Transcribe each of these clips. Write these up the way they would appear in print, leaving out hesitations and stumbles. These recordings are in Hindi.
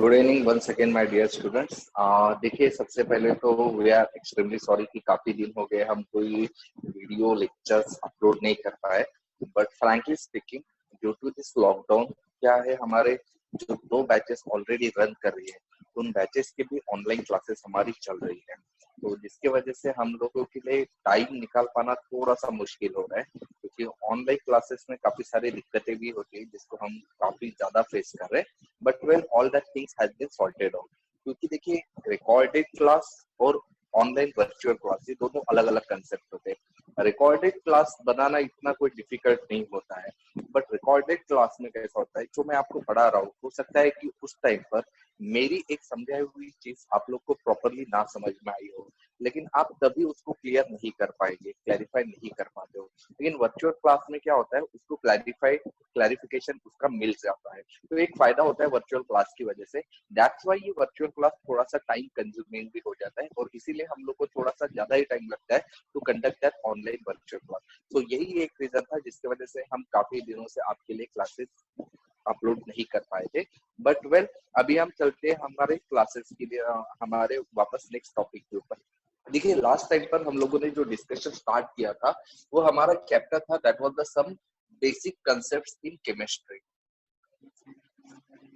Good evening once again my dear students. देखिए, सबसे पहले तो वी आर एक्सट्रीमली सॉरी कि काफी दिन हो गए हम कोई वीडियो लेक्चर्स अपलोड नहीं कर पाए। But frankly speaking, due to this lockdown, क्या है, हमारे जो 2 बैचेस ऑलरेडी रन कर रही है, उन बैचेस की भी ऑनलाइन क्लासेस हमारी चल रही है। तो जिसके वजह से हम लोगों के लिए टाइम निकाल पाना थोड़ा सा मुश्किल हो रहा है, क्योंकि ऑनलाइन क्लासेस में काफी सारी दिक्कतें भी होती है जिसको हम काफी ज्यादा फेस कर रहे हैं। But well, all that things has been sorted out, क्योंकि देखिए, रिकॉर्डेड क्लास और ऑनलाइन वर्चुअल क्लास ये दोनों अलग अलग कंसेप्ट होते हैं। रिकॉर्डेड क्लास बनाना इतना कोई डिफिकल्ट नहीं होता है, बट रिकॉर्डेड क्लास में कैसा होता है, जो मैं आपको पढ़ा रहा हूँ, हो सकता है कि उस टाइम पर मेरी एक समझाई हुई चीज आप लोग को प्रॉपरली ना समझ में आई हो, लेकिन आप तभी उसको क्लियर नहीं कर पाएंगे, क्लैरिफाई नहीं कर पाते हो। लेकिन वर्चुअल क्लास में क्या होता है, उसको क्लैरिफिकेशन उसका मिल जाता है। तो एक फायदा होता है वर्चुअल क्लास की वजह से। दैट्स वाई ये वर्चुअल क्लास थोड़ा सा टाइम कंज्यूमिंग भी हो जाता है, और इसीलिए हम लोग को थोड़ा सा ज्यादा ही टाइम लगता है to conduct that online virtual class. तो यही एक रीजन था जिसकी वजह से हम काफी दिनों से आपके लिए क्लासेस अपलोड नहीं कर पाए थे। बट वेल, अभी हम चलते हैं हमारे क्लासेस के लिए, हमारे वापस नेक्स्ट टॉपिक के ऊपर। देखिए, लास्ट टाइम पर हम लोगों ने जो डिस्कशन स्टार्ट किया था, वो हमारा चैप्टर था, that was the some basic concepts in chemistry.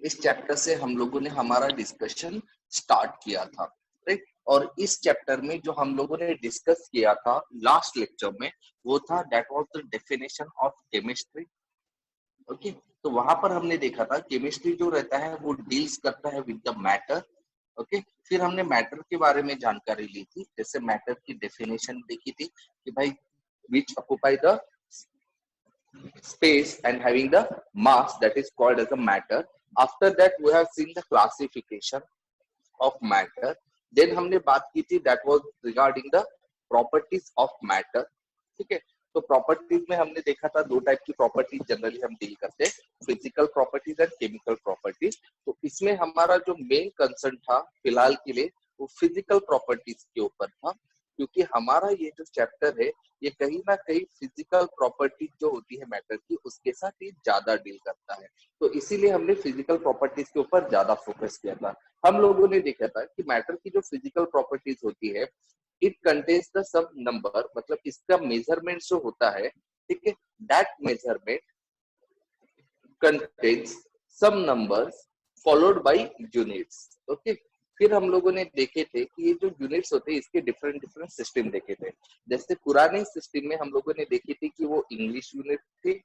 इस चैप्टर से हम लोगों ने हमारा डिस्कशन स्टार्ट किया था, राइट। और इस चैप्टर में जो हम लोगों ने डिस्कस किया था लास्ट लेक्चर में, वो था that was the definition of chemistry. Okay, तो वहां पर हमने देखा था केमिस्ट्री जो रहता है वो डील्स करता है विद द मैटर। ओके, फिर हमने मैटर के बारे में जानकारी ली थी, जैसे मैटर की डेफिनेशन देखी थी कि भाई which occupy the space and having the mass, that is called as a matter. After that we have seen the classification of matter. Then हमने बात की थी that was regarding the properties of matter. ठीक है, तो प्रॉपर्टीज में हमने देखा था 2 टाइप की प्रॉपर्टीज जनरली हम डील करते हैं, physical properties and chemical properties. तो इसमें हमारा जो मेन कंसर्न था फिलहाल के लिए, वो फिजिकल प्रॉपर्टीज के ऊपर था, क्योंकि हमारा ये जो चैप्टर है ये कहीं ना कहीं फिजिकल प्रॉपर्टीज जो होती है मैटर की, उसके साथ ही ज्यादा डील करता है। तो इसीलिए हमने फिजिकल प्रॉपर्टीज के ऊपर ज्यादा फोकस किया था। हम लोगों ने देखा था कि मैटर की जो फिजिकल प्रॉपर्टीज होती है, it contains the some number, मतलब इसका मेजरमेंट जो होता है, ठीक है, that measurement contains some numbers followed by units. Okay, फिर हम लोगों ने देखे थे कि ये जो यूनिट्स होते हैं इसके डिफरेंट डिफरेंट सिस्टम देखे थे। जैसे पुराने सिस्टम में हम लोगों ने देखी थी कि वो इंग्लिश यूनिट थी,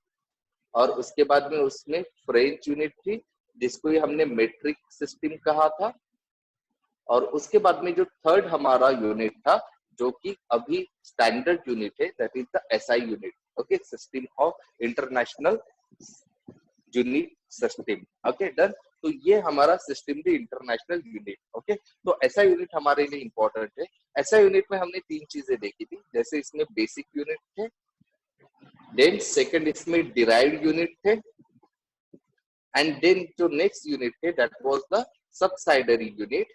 और उसके बाद में उसमें फ्रेंच यूनिट थी जिसको हमने मेट्रिक सिस्टम कहा था, और उसके बाद में जो थर्ड हमारा यूनिट था जो कि अभी स्टैंडर्ड यूनिट है, that is the SI unit. Okay, system of international unit system. Okay, done. तो ये हमारा सिस्टम थी इंटरनेशनल यूनिट। ओके, तो ऐसा यूनिट हमारे लिए इंपॉर्टेंट है। ऐसा यूनिट में हमने 3 चीजें देखी थी, जैसे इसमें बेसिक यूनिट थे, देन सेकंड इसमें डिराइव्ड यूनिट थे, एंड देन जो नेक्स्ट यूनिट थे that was the subsidiary unit,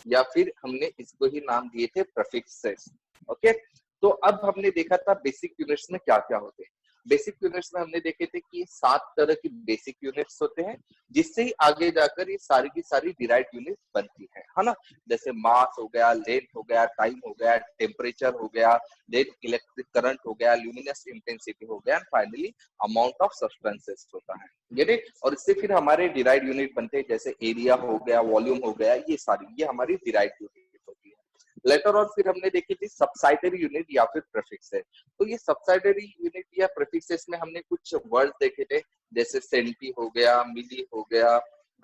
या फिर हमने इसको ही नाम दिए थे प्रीफिक्सेस। ओके, तो अब हमने देखा था बेसिक यूनिट्स में क्या क्या होते हैं। बेसिक यूनिट्स में हमने देखे थे कि 7 तरह की बेसिक यूनिट्स होते हैं, जिससे ही आगे जाकर ये सारी की सारी डिराइव्ड यूनिट्स बनती है ना। जैसे मास हो गया, लेंथ हो गया, टाइम हो गया, टेम्परेचर हो गया, देन इलेक्ट्रिक करंट हो गया, ल्यूमिनस इंटेंसिटी हो गया, and finally amount of substances होता है, ये। और इससे फिर हमारे डिराइव्ड यूनिट बनते हैं, जैसे एरिया हो गया, वॉल्यूम हो गया, ये सारी ये हमारी डिराइव्ड यूनिट होती है। लेटर और फिर हमने देखी थी सब्सिडारी यूनिट या फिर प्रीफिक्स है। तो ये सब्सिडारी यूनिट या प्रीफिक्सेस में हमने कुछ वर्ड देखे थे, जैसे सेंटी हो गया, मिली हो गया,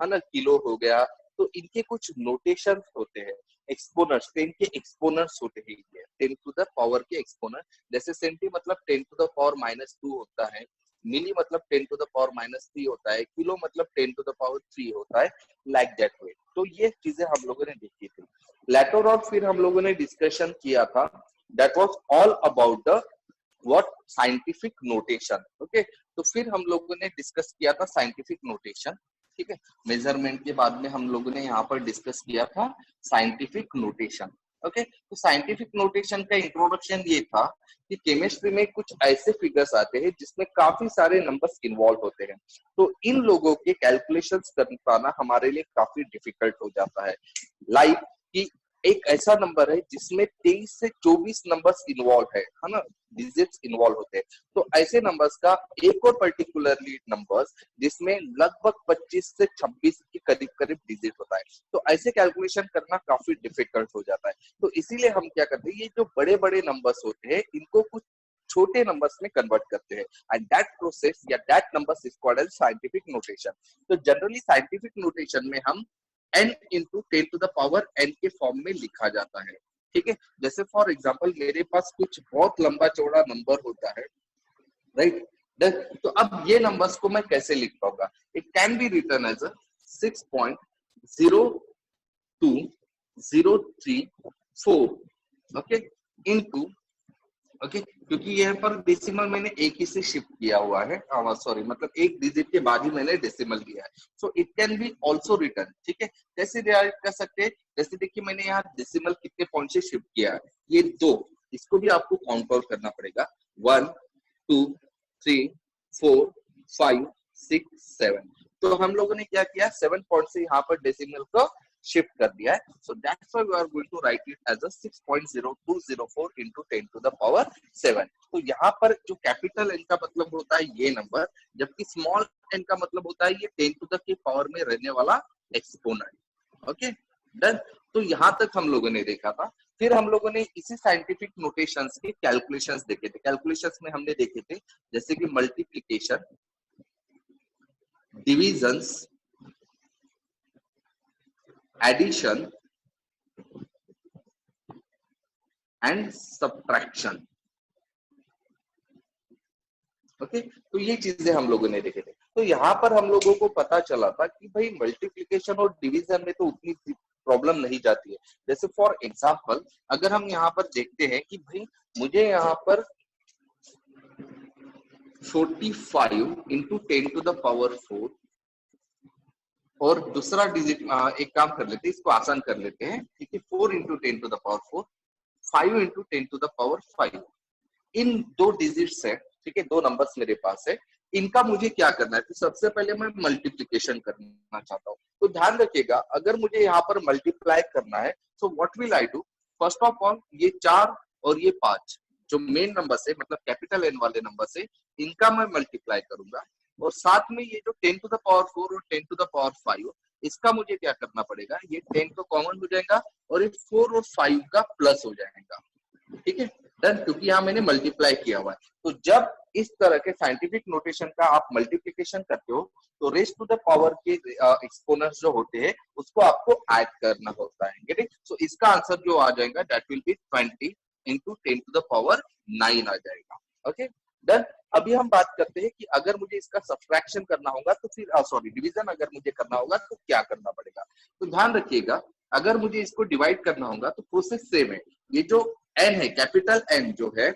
है ना, किलो हो गया। तो इनके कुछ नोटेशन होते हैं, एक्सपोनर्स, 10 के एक्सपोनर्स होते हैं, ये 10 टू द पावर के एक्सपोनर। जैसे सेंटी मतलब 10 टू द पावर -2 होता है, मिली मतलब 10 टू द पावर -3 होता है, किलो मतलब 10 टू द पावर 3 होता है, लाइक दैट वे। तो ये चीजें हम लोगों ने देखी थी। लेटर और फिर हम लोगों ने डिस्कशन किया था, that was all about the what scientific notation. Okay, तो फिर हम लोगों ने डिस्कस किया था साइंटिफिक नोटेशन, ठीक है। मेजरमेंट के बाद में हम लोगों ने यहाँ पर डिस्कस किया था साइंटिफिक नोटेशन। ओके, तो साइंटिफिक नोटेशन का इंट्रोडक्शन ये था कि केमिस्ट्री में कुछ ऐसे फिगर्स आते हैं जिसमें काफी सारे नंबर्स इन्वॉल्व होते हैं, तो इन लोगों के कैलकुलेशंस कर पाना हमारे लिए काफी डिफिकल्ट हो जाता है। लाइक कि एक ऐसा नंबर है जिसमें 23 से 24 नंबर्स इन्वॉल्व है ना, डिजिट्स इन्वॉल्व होते हैं। तो ऐसे नंबर्स का एक और पर्टिकुलरली नंबर्स जिसमें लगभग 25 से 26 के करीब करीब डिजिट होता है, तो ऐसे कैलकुलेशन करना काफी डिफिकल्ट हो जाता है। तो इसीलिए हम क्या करते हैं, ये जो बड़े बड़े नंबर्स होते हैं इनको कुछ छोटे नंबर्स में कन्वर्ट करते हैं, एंड दैट प्रोसेस या that numbers is called as scientific notation. तो जनरली साइंटिफिक नोटेशन में हम n into 10 to the power n के फॉर्म में लिखा जाता है, ठीक है। जैसे फॉर एग्जांपल मेरे पास कुछ बहुत लंबा चौड़ा नंबर होता है, राइट। तो अब ये नंबर्स को मैं कैसे लिख पाऊंगा, it can be written as 6.020334 okay into, okay क्योंकि यहाँ पर डेसिमल मैंने एक ही से शिफ्ट किया हुआ है, सॉरी मतलब एक डिजिट के बाद ही मैंने डेसिमल लिया है, so it can B also written, ठीक है। कैसे राइट कर सकते हैं, जैसे देखिए मैंने यहाँ डेसिमल कितने पॉइंट से शिफ्ट किया है, ये 2, इसको भी आपको काउंट आउट करना पड़ेगा, 1 2 3 4 5 6 7। तो हम लोगों ने क्या किया, 7 पॉइंट से यहाँ पर डेसिमल को शिफ्ट कर दिया है, so that's why we are going to write it as 6.0204 into 10 to the power 7। तो यहाँ पर जो कैपिटल एन का मतलब होता है ये नंबर, जबकि स्मॉल एन का मतलब होता है ये 10 to the के पावर में रहने वाला एक्सपोनेंट। Okay done. तो यहाँ तक हम लोगों ने देखा था। फिर हम लोगों ने इसी साइंटिफिक नोटेशंस के कैलकुलेशंस देखे थे। कैलकुलेशंस में हमने देखे थे जैसे कि multiplication, divisions, addition and subtraction. Okay तो ये चीजें हम लोगों ने देखे थे। तो यहाँ पर हम लोगों को पता चला था कि भाई मल्टीप्लिकेशन और डिवीजन में तो उतनी प्रॉब्लम नहीं जाती है। जैसे फॉर एग्जांपल अगर हम यहाँ पर देखते हैं कि भाई मुझे यहाँ पर 45 into 10 to the power 4 और दूसरा डिजिट एक काम कर लेते हैं, इसको आसान कर लेते हैं, ठीक है। 4 into 10 to the power 4, 5 into 10 to the power 5, इन दो डिजिट्स है, ठीक है, दो नंबर्स मेरे पास है, इनका मुझे क्या करना है। तो सबसे पहले मैं मल्टीप्लिकेशन करना चाहता हूँ। तो ध्यान रखिएगा अगर मुझे यहाँ पर मल्टीप्लाई करना है, so what will I do, first of all ये 4 और ये 5 जो मेन नंबर है, मतलब कैपिटल एन वाले नंबर से, इनका मैं मल्टीप्लाई करूंगा, और साथ में ये जो 10 टू द पावर 4 और 10 टू द पावर 5, इसका मुझे क्या करना पड़ेगा, ये 10 तो कॉमन हो जाएगा और ये 4 और 5 का प्लस हो जाएगा, ठीक है डन, क्योंकि यहाँ मैंने मल्टीप्लाई किया हुआ है। तो जब इस तरह के साइंटिफिक नोटेशन का आप मल्टीप्लिकेशन करते हो तो रेस्ट टू द पावर के एक्सपोनेंट्स जो होते हैं उसको आपको ऐड करना होता है, ठीक है। सो इसका आंसर जो आ जाएगा that will B 20 into 10 to the power 9 आ जाएगा, ओके डन। अभी हम बात करते हैं कि अगर मुझे इसका सब्ट्रैक्शन करना होगा तो फिर सॉरी डिवीजन अगर मुझे करना होगा तो क्या करना पड़ेगा। तो ध्यान रखिएगा अगर मुझे इसको डिवाइड करना होगा तो प्रोसेस सेम है। ये जो एन है, कैपिटल एन जो है,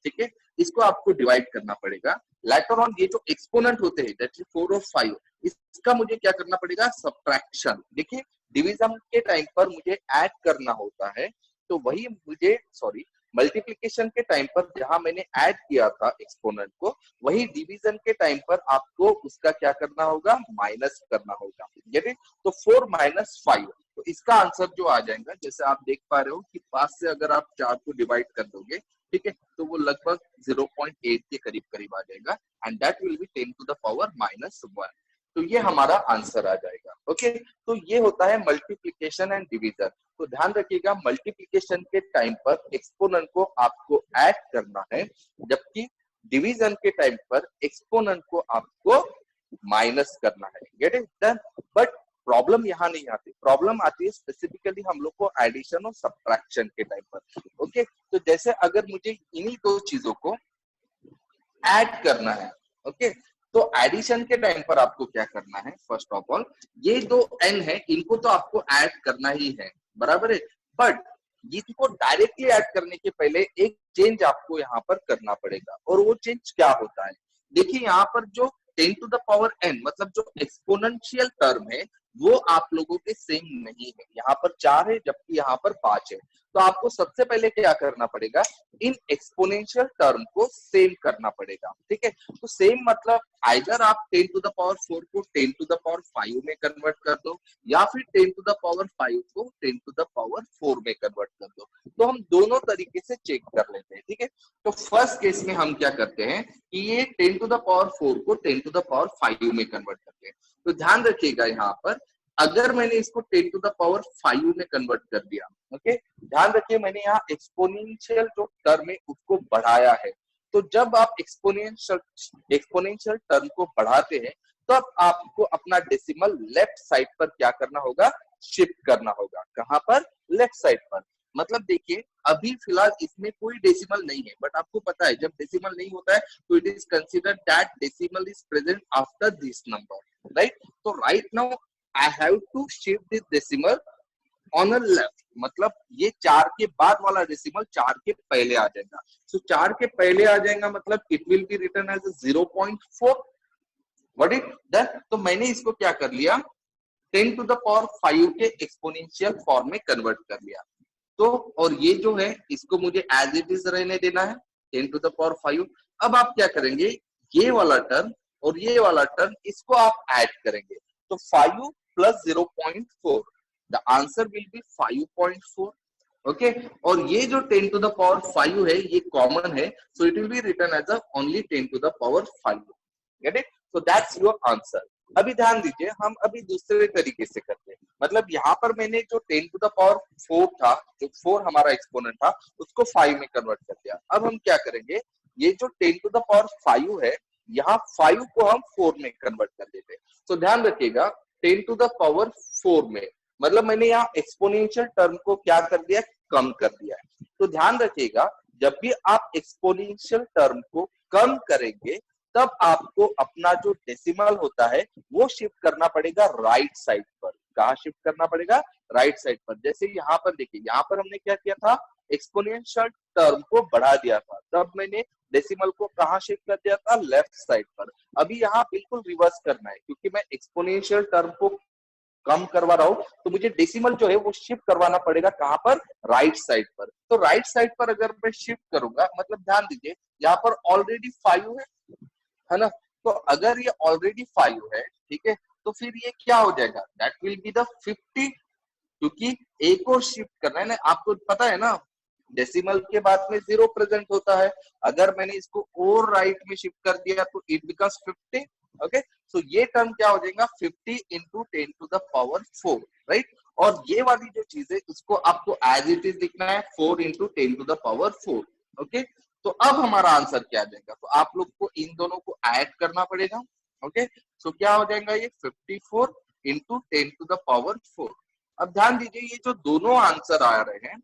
ठीक है, इसको आपको डिवाइड करना पड़ेगा। लेटर ऑन ये जो एक्सपोनेंट होते हैं दैट इज 4 और 5, इसका मुझे क्या करना पड़ेगा, सब्ट्रैक्शन। देखिए डिवीजन के टाइम पर मुझे ऐड करना होता है, तो वही मुझे सॉरी मल्टीप्लिकेशन के टाइम पर जहां मैंने ऐड किया था एक्सपोनेंट को, वही डिवीजन के टाइम पर आपको उसका क्या करना होगा, माइनस करना होगा, ठीक। तो 4 - 5, तो इसका आंसर जो आ जाएगा, जैसे आप देख पा रहे हो कि 5 से अगर आप 4 को डिवाइड कर दोगे, ठीक है, तो वो लगभग 0.8 के करीब करीब आ जाएगा, and that will be 10 to the power -1। तो ये हमारा आंसर आ जाएगा, ओके। तो ये होता है मल्टीप्लिकेशन एंड डिवीजन। तो ध्यान रखिएगा मल्टीप्लिकेशन के टाइम पर एक्सपोनेंट को आपको ऐड करना है, जबकि डिवीजन के टाइम पर एक्सपोनेंट को आपको माइनस करना है, get it done. But problem यहाँ नहीं आती, प्रॉब्लम आती है स्पेसिफिकली हम लोग को एडिशन और सब्ट्रैक्शन के टाइम पर, ओके। तो जैसे अगर मुझे इन्हीं दो चीजों को ऐड करना है, ओके, तो एडिशन के टाइम पर आपको क्या करना है, फर्स्ट ऑफ ऑल ये दो एन है इनको तो आपको ऐड करना ही है, बराबर है। बट इसको डायरेक्टली ऐड करने के पहले एक चेंज आपको यहाँ पर करना पड़ेगा, और वो चेंज क्या होता है, देखिए यहाँ पर जो 10 टू द पावर n मतलब जो एक्सपोनेंशियल टर्म है वो आप लोगों के सेम नहीं है। यहाँ पर 4 है जबकि यहाँ पर 5 है। तो आपको सबसे पहले क्या करना पड़ेगा, इन एक्सपोनेंशियल टर्म को सेम करना पड़ेगा। ठीक है, तो सेम मतलब आइदर आप 10 टू द पावर 4 को 10 टू द पावर 5 में कन्वर्ट कर दो, या फिर 10 टू द पावर 5 को 10 टू द पावर 4 में कन्वर्ट कर दो। तो हम दोनों तरीके से चेक कर लेते हैं। ठीक है, तो फर्स्ट केस में हम क्या करते हैं कि ये 10 टू द पावर 4 को 10 टू द पावर 5 में कन्वर्ट करते हैं। तो ध्यान रखिएगा यहाँ पर, अगर मैंने इसको 10 टू द पावर 5 में कन्वर्ट कर दिया, ओके, ध्यान रखिए मैंने यहाँ एक्सपोनेंशियल जो टर्म है उसको बढ़ाया है। तो जब आप एक्सपोनेंशियल टर्म को बढ़ाते हैं तो अब आपको अपना डेसिमल लेफ्ट साइड पर क्या करना होगा, शिफ्ट करना होगा। कहां पर, लेफ्ट साइड पर। मतलब देखिए अभी फिलहाल इसमें कोई डेसिमल नहीं है, बट आपको पता है जब डेसिमल नहीं होता है तो it is considered that decimal is present after this number, right. तो right now I have to shift this decimal on a left, मतलब ये 4 के बाद वाला डेसिमल 4 के पहले आ जाएगा। सो 4 के पहले आ जाएगा मतलब it will be written as 0.4। What it that, तो मैंने इसको क्या कर लिया, 10 टू द पावर 5 के एक्सपोनेंशियल फॉर्म में कन्वर्ट कर लिया। तो और ये जो है इसको मुझे एज इट इज रहने देना है, 10 टू द पावर 5। अब आप क्या करेंगे, ये वाला टर्म और ये वाला टर्म इसको आप ऐड करेंगे, तो 5 plus 0.4, the answer will be 5.4। Okay, और ये जो 10 टू द पावर 5 है ये कॉमन है, so it will be written as only 10 to the power 5। Get it, so that's your answer. अभी ध्यान दीजिए हम अभी दूसरे तरीके से करते हैं। मतलब यहाँ पर मैंने जो 10 टू द पावर 4 था, जो 4 हमारा एक्सपोनेंट था, उसको 5 में कन्वर्ट कर दिया। अब हम क्या करेंगे, ये जो 10 टू द पावर 5 है, यहाँ 5 को हम 4 में कन्वर्ट कर देते हैं। तो ध्यान रखिएगा 10 टू द पावर 4 में, मतलब मैंने यहाँ एक्सपोनेंशियल टर्म को क्या कर दिया, कम कर दिया है। तो ध्यान रखिएगा जब भी आप एक्सपोनेंशियल टर्म को कम करेंगे तब आपको अपना जो डेसिमल होता है वो शिफ्ट करना पड़ेगा राइट साइड पर। कहा शिफ्ट करना पड़ेगा, राइट साइड पर। जैसे यहाँ पर देखिए, यहाँ पर हमने क्या किया था, एक्सपोनेंशियल टर्म को बढ़ा दिया था, तब मैंने डेसिमल को कहा शिफ्ट कर दिया था, लेफ्ट साइड पर। अभी यहाँ बिल्कुल रिवर्स करना है, क्योंकि मैं एक्सपोनेंशियल टर्म को कम करवा रहा हूं तो मुझे डेसिमल जो है वो शिफ्ट करवाना पड़ेगा कहां पर, राइट साइड पर। तो राइट साइड पर अगर मैं शिफ्ट करूंगा, मतलब ध्यान दीजिए यहाँ पर ऑलरेडी 5 है ना, तो अगर ये ऑलरेडी 5 है, ठीक है, तो फिर ये क्या हो जाएगा, दैट विल बी द 50, क्योंकि एक और शिफ्ट करना है ना। आपको पता है ना डेसिमल के बाद में 0 प्रेजेंट होता है, अगर मैंने इसको और राइट में शिफ्ट कर दिया तो इट बिकम्स 50। ओके, सो ये टर्म क्या हो जाएगा, 50 into 10 to the power 4, right. और ये वाली जो चीज है उसको आपको एज इट इज लिखना है, 4 into 10 to the power 4। Okay, तो अब हमारा आंसर क्या आ जाएगा, तो आप लोग को इन दोनों को ऐड करना पड़ेगा। ओके, सो क्या हो जाएगा, ये 54 इंटू 10 टू द पावर 4। अब ध्यान दीजिए ये जो दोनों आंसर आ रहे हैं,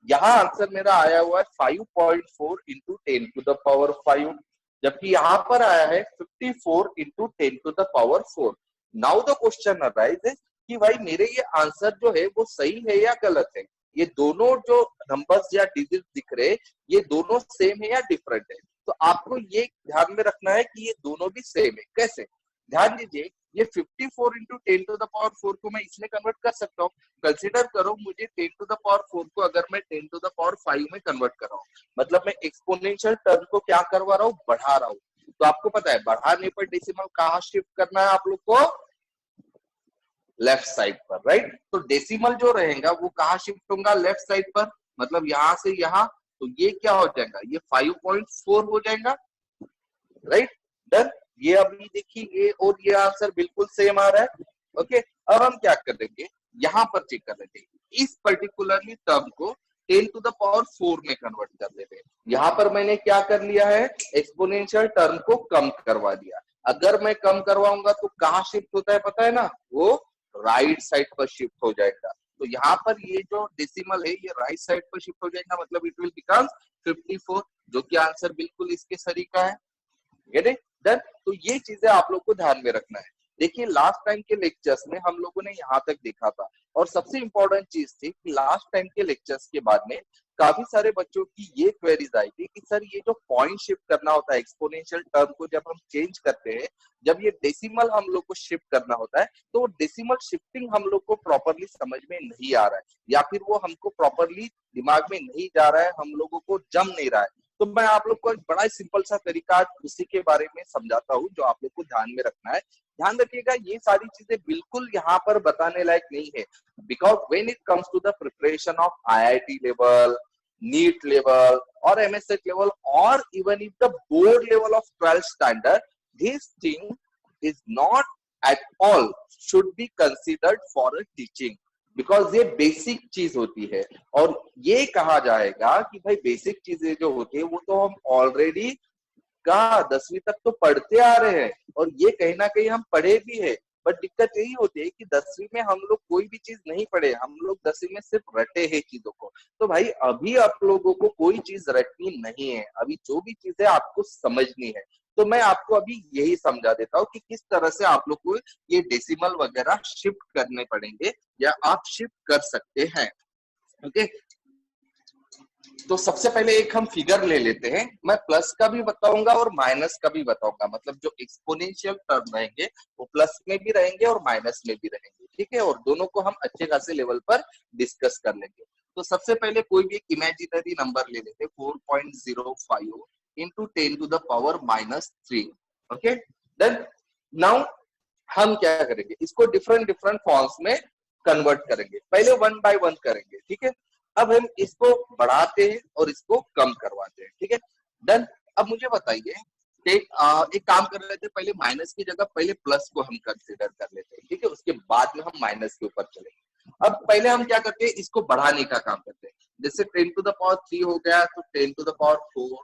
यहाँ आंसर मेरा आया हुआ है 5.4 इंटू 10 टू द पावर 5, जबकि यहाँ पर आया है 54 into 10 to the power 4। Now the question arise कि भाई मेरे ये आंसर जो है वो सही है या गलत है, ये दोनों जो नंबर्स या डिजिट दिख रहे हैं ये दोनों सेम है या डिफरेंट है। तो आपको ये ध्यान में रखना है कि ये दोनों भी सेम है। कैसे, ध्यान दीजिए ये 54 इंटू 10 टू द पावर 4 को मैं इसमें कन्वर्ट कर सकता हूँ। कंसिडर करो मुझे 10 टू द पावर 4 को अगर मैं 10 टू द पावर 5 में कन्वर्ट कर रहा हूँ, मतलब मैं एक्सपोनेंशियल टर्म को क्या करवा रहा हूँ, बढ़ा रहा हूँ। तो आपको पता है बढ़ाने पर डेसिमल कहाँ शिफ्ट करना है आप लोग को, लेफ्ट साइड पर, राइट। तो डेसिमल जो रहेगा वो कहाँ शिफ्ट होगा, लेफ्ट साइड पर, मतलब यहां से यहां। तो ये क्या हो जाएगा, ये 5.4 हो जाएगा, राइट, डन। ये अभी देखिए ये और ये आंसर बिल्कुल सेम आ रहा है। ओके, अब हम क्या करेंगे, यहाँ पर चेक कर लेते हैं इस पर्टिकुलरली टर्म को 10 टू द पावर 4 में कन्वर्ट कर देते हैं। यहाँ पर मैंने क्या कर लिया है, एक्सपोनेंशियल टर्म को कम करवा दिया। अगर मैं कम करवाऊंगा तो कहाँ शिफ्ट होता है पता है ना, वो राइट साइड पर शिफ्ट हो जाएगा। तो यहाँ पर ये जो डेसिमल है ये राइट साइड पर शिफ्ट हो जाएगा, मतलब इट विल बिकम 54, जो कि आंसर बिल्कुल इसके सही का है। Get it, done. तो ये चीजें आप लोग को ध्यान में रखना है। देखिए लास्ट टाइम के लेक्चर्स में हम लोगों ने यहाँ तक देखा था, और सबसे इंपॉर्टेंट चीज थी कि लास्ट टाइम के लेक्चर्स के बाद में काफी सारे बच्चों की ये क्वेरीज आई थी कि सर ये जो पॉइंट शिफ्ट करना होता है एक्सपोनेंशियल टर्म को जब हम चेंज करते हैं, जब ये डेसिमल हम लोग को शिफ्ट करना होता है, तो डेसिमल शिफ्टिंग हम लोग को प्रॉपरली समझ में नहीं आ रहा है, या फिर वो हमको प्रॉपरली दिमाग में नहीं जा रहा है, हम लोगों को जम नहीं रहा है। तो मैं आप लोग को एक बड़ा सिंपल सा तरीका उसी के बारे में समझाता हूँ जो आप लोग को ध्यान में रखना है। ध्यान रखिएगा, ये सारी चीजें बिल्कुल यहाँ पर बताने लायक नहीं है, because when it comes to the preparation of IIT level, NEET level और MSc लेवल, और even if the board level of 12th standard, this thing is not at all should be considered for a teaching, because ये बेसिक चीज होती है। और ये कहा जाएगा कि भाई बेसिक चीजें जो होती है वो तो हम ऑलरेडी का 10वीं तक तो पढ़ते आ रहे हैं, और ये कहीं ना कहीं हम पढ़े भी है। बट दिक्कत यही होती है कि 10वीं में हम लोग कोई भी चीज नहीं पढ़े, हम लोग 10वीं में सिर्फ रटे हैं चीजों को। तो भाई अभी आप लोगों को कोई चीज रटनी नहीं है, अभी जो भी चीजें आपको समझनी है। तो मैं आपको अभी यही समझा देता हूँ कि किस तरह से आप लोग को ये डेसिमल वगैरह शिफ्ट करने पड़ेंगे, या आप शिफ्ट कर सकते हैं। ओके, तो सबसे पहले एक हम फिगर ले लेते हैं। मैं प्लस का भी बताऊंगा और माइनस का भी बताऊंगा, मतलब जो एक्सपोनेंशियल टर्म रहेंगे वो प्लस में भी रहेंगे और माइनस में भी रहेंगे, ठीक है, और दोनों को हम अच्छे खासे लेवल पर डिस्कस कर लेंगे। तो सबसे पहले कोई भी एक इमेजिनरी नंबर ले लेते हैं, 4.05 इंटू 10⁻³ ओके। देन नाउ हम क्या करेंगे, इसको डिफरेंट डिफरेंट फॉर्म्स में कन्वर्ट करेंगे। पहले 1 बाय 1 करेंगे, ठीक है। अब हम इसको बढ़ाते हैं और इसको कम करवाते हैं, ठीक है। डन। अब मुझे बताइए, एक काम कर लेते हैं, पहले माइनस की जगह पहले प्लस को हम कंसीडर कर लेते हैं, ठीक है, उसके बाद में हम माइनस के ऊपर चलेंगे। अब पहले हम क्या करते हैं, इसको बढ़ाने का काम करते हैं। जैसे 10⁻³ हो गया तो 10⁻⁴,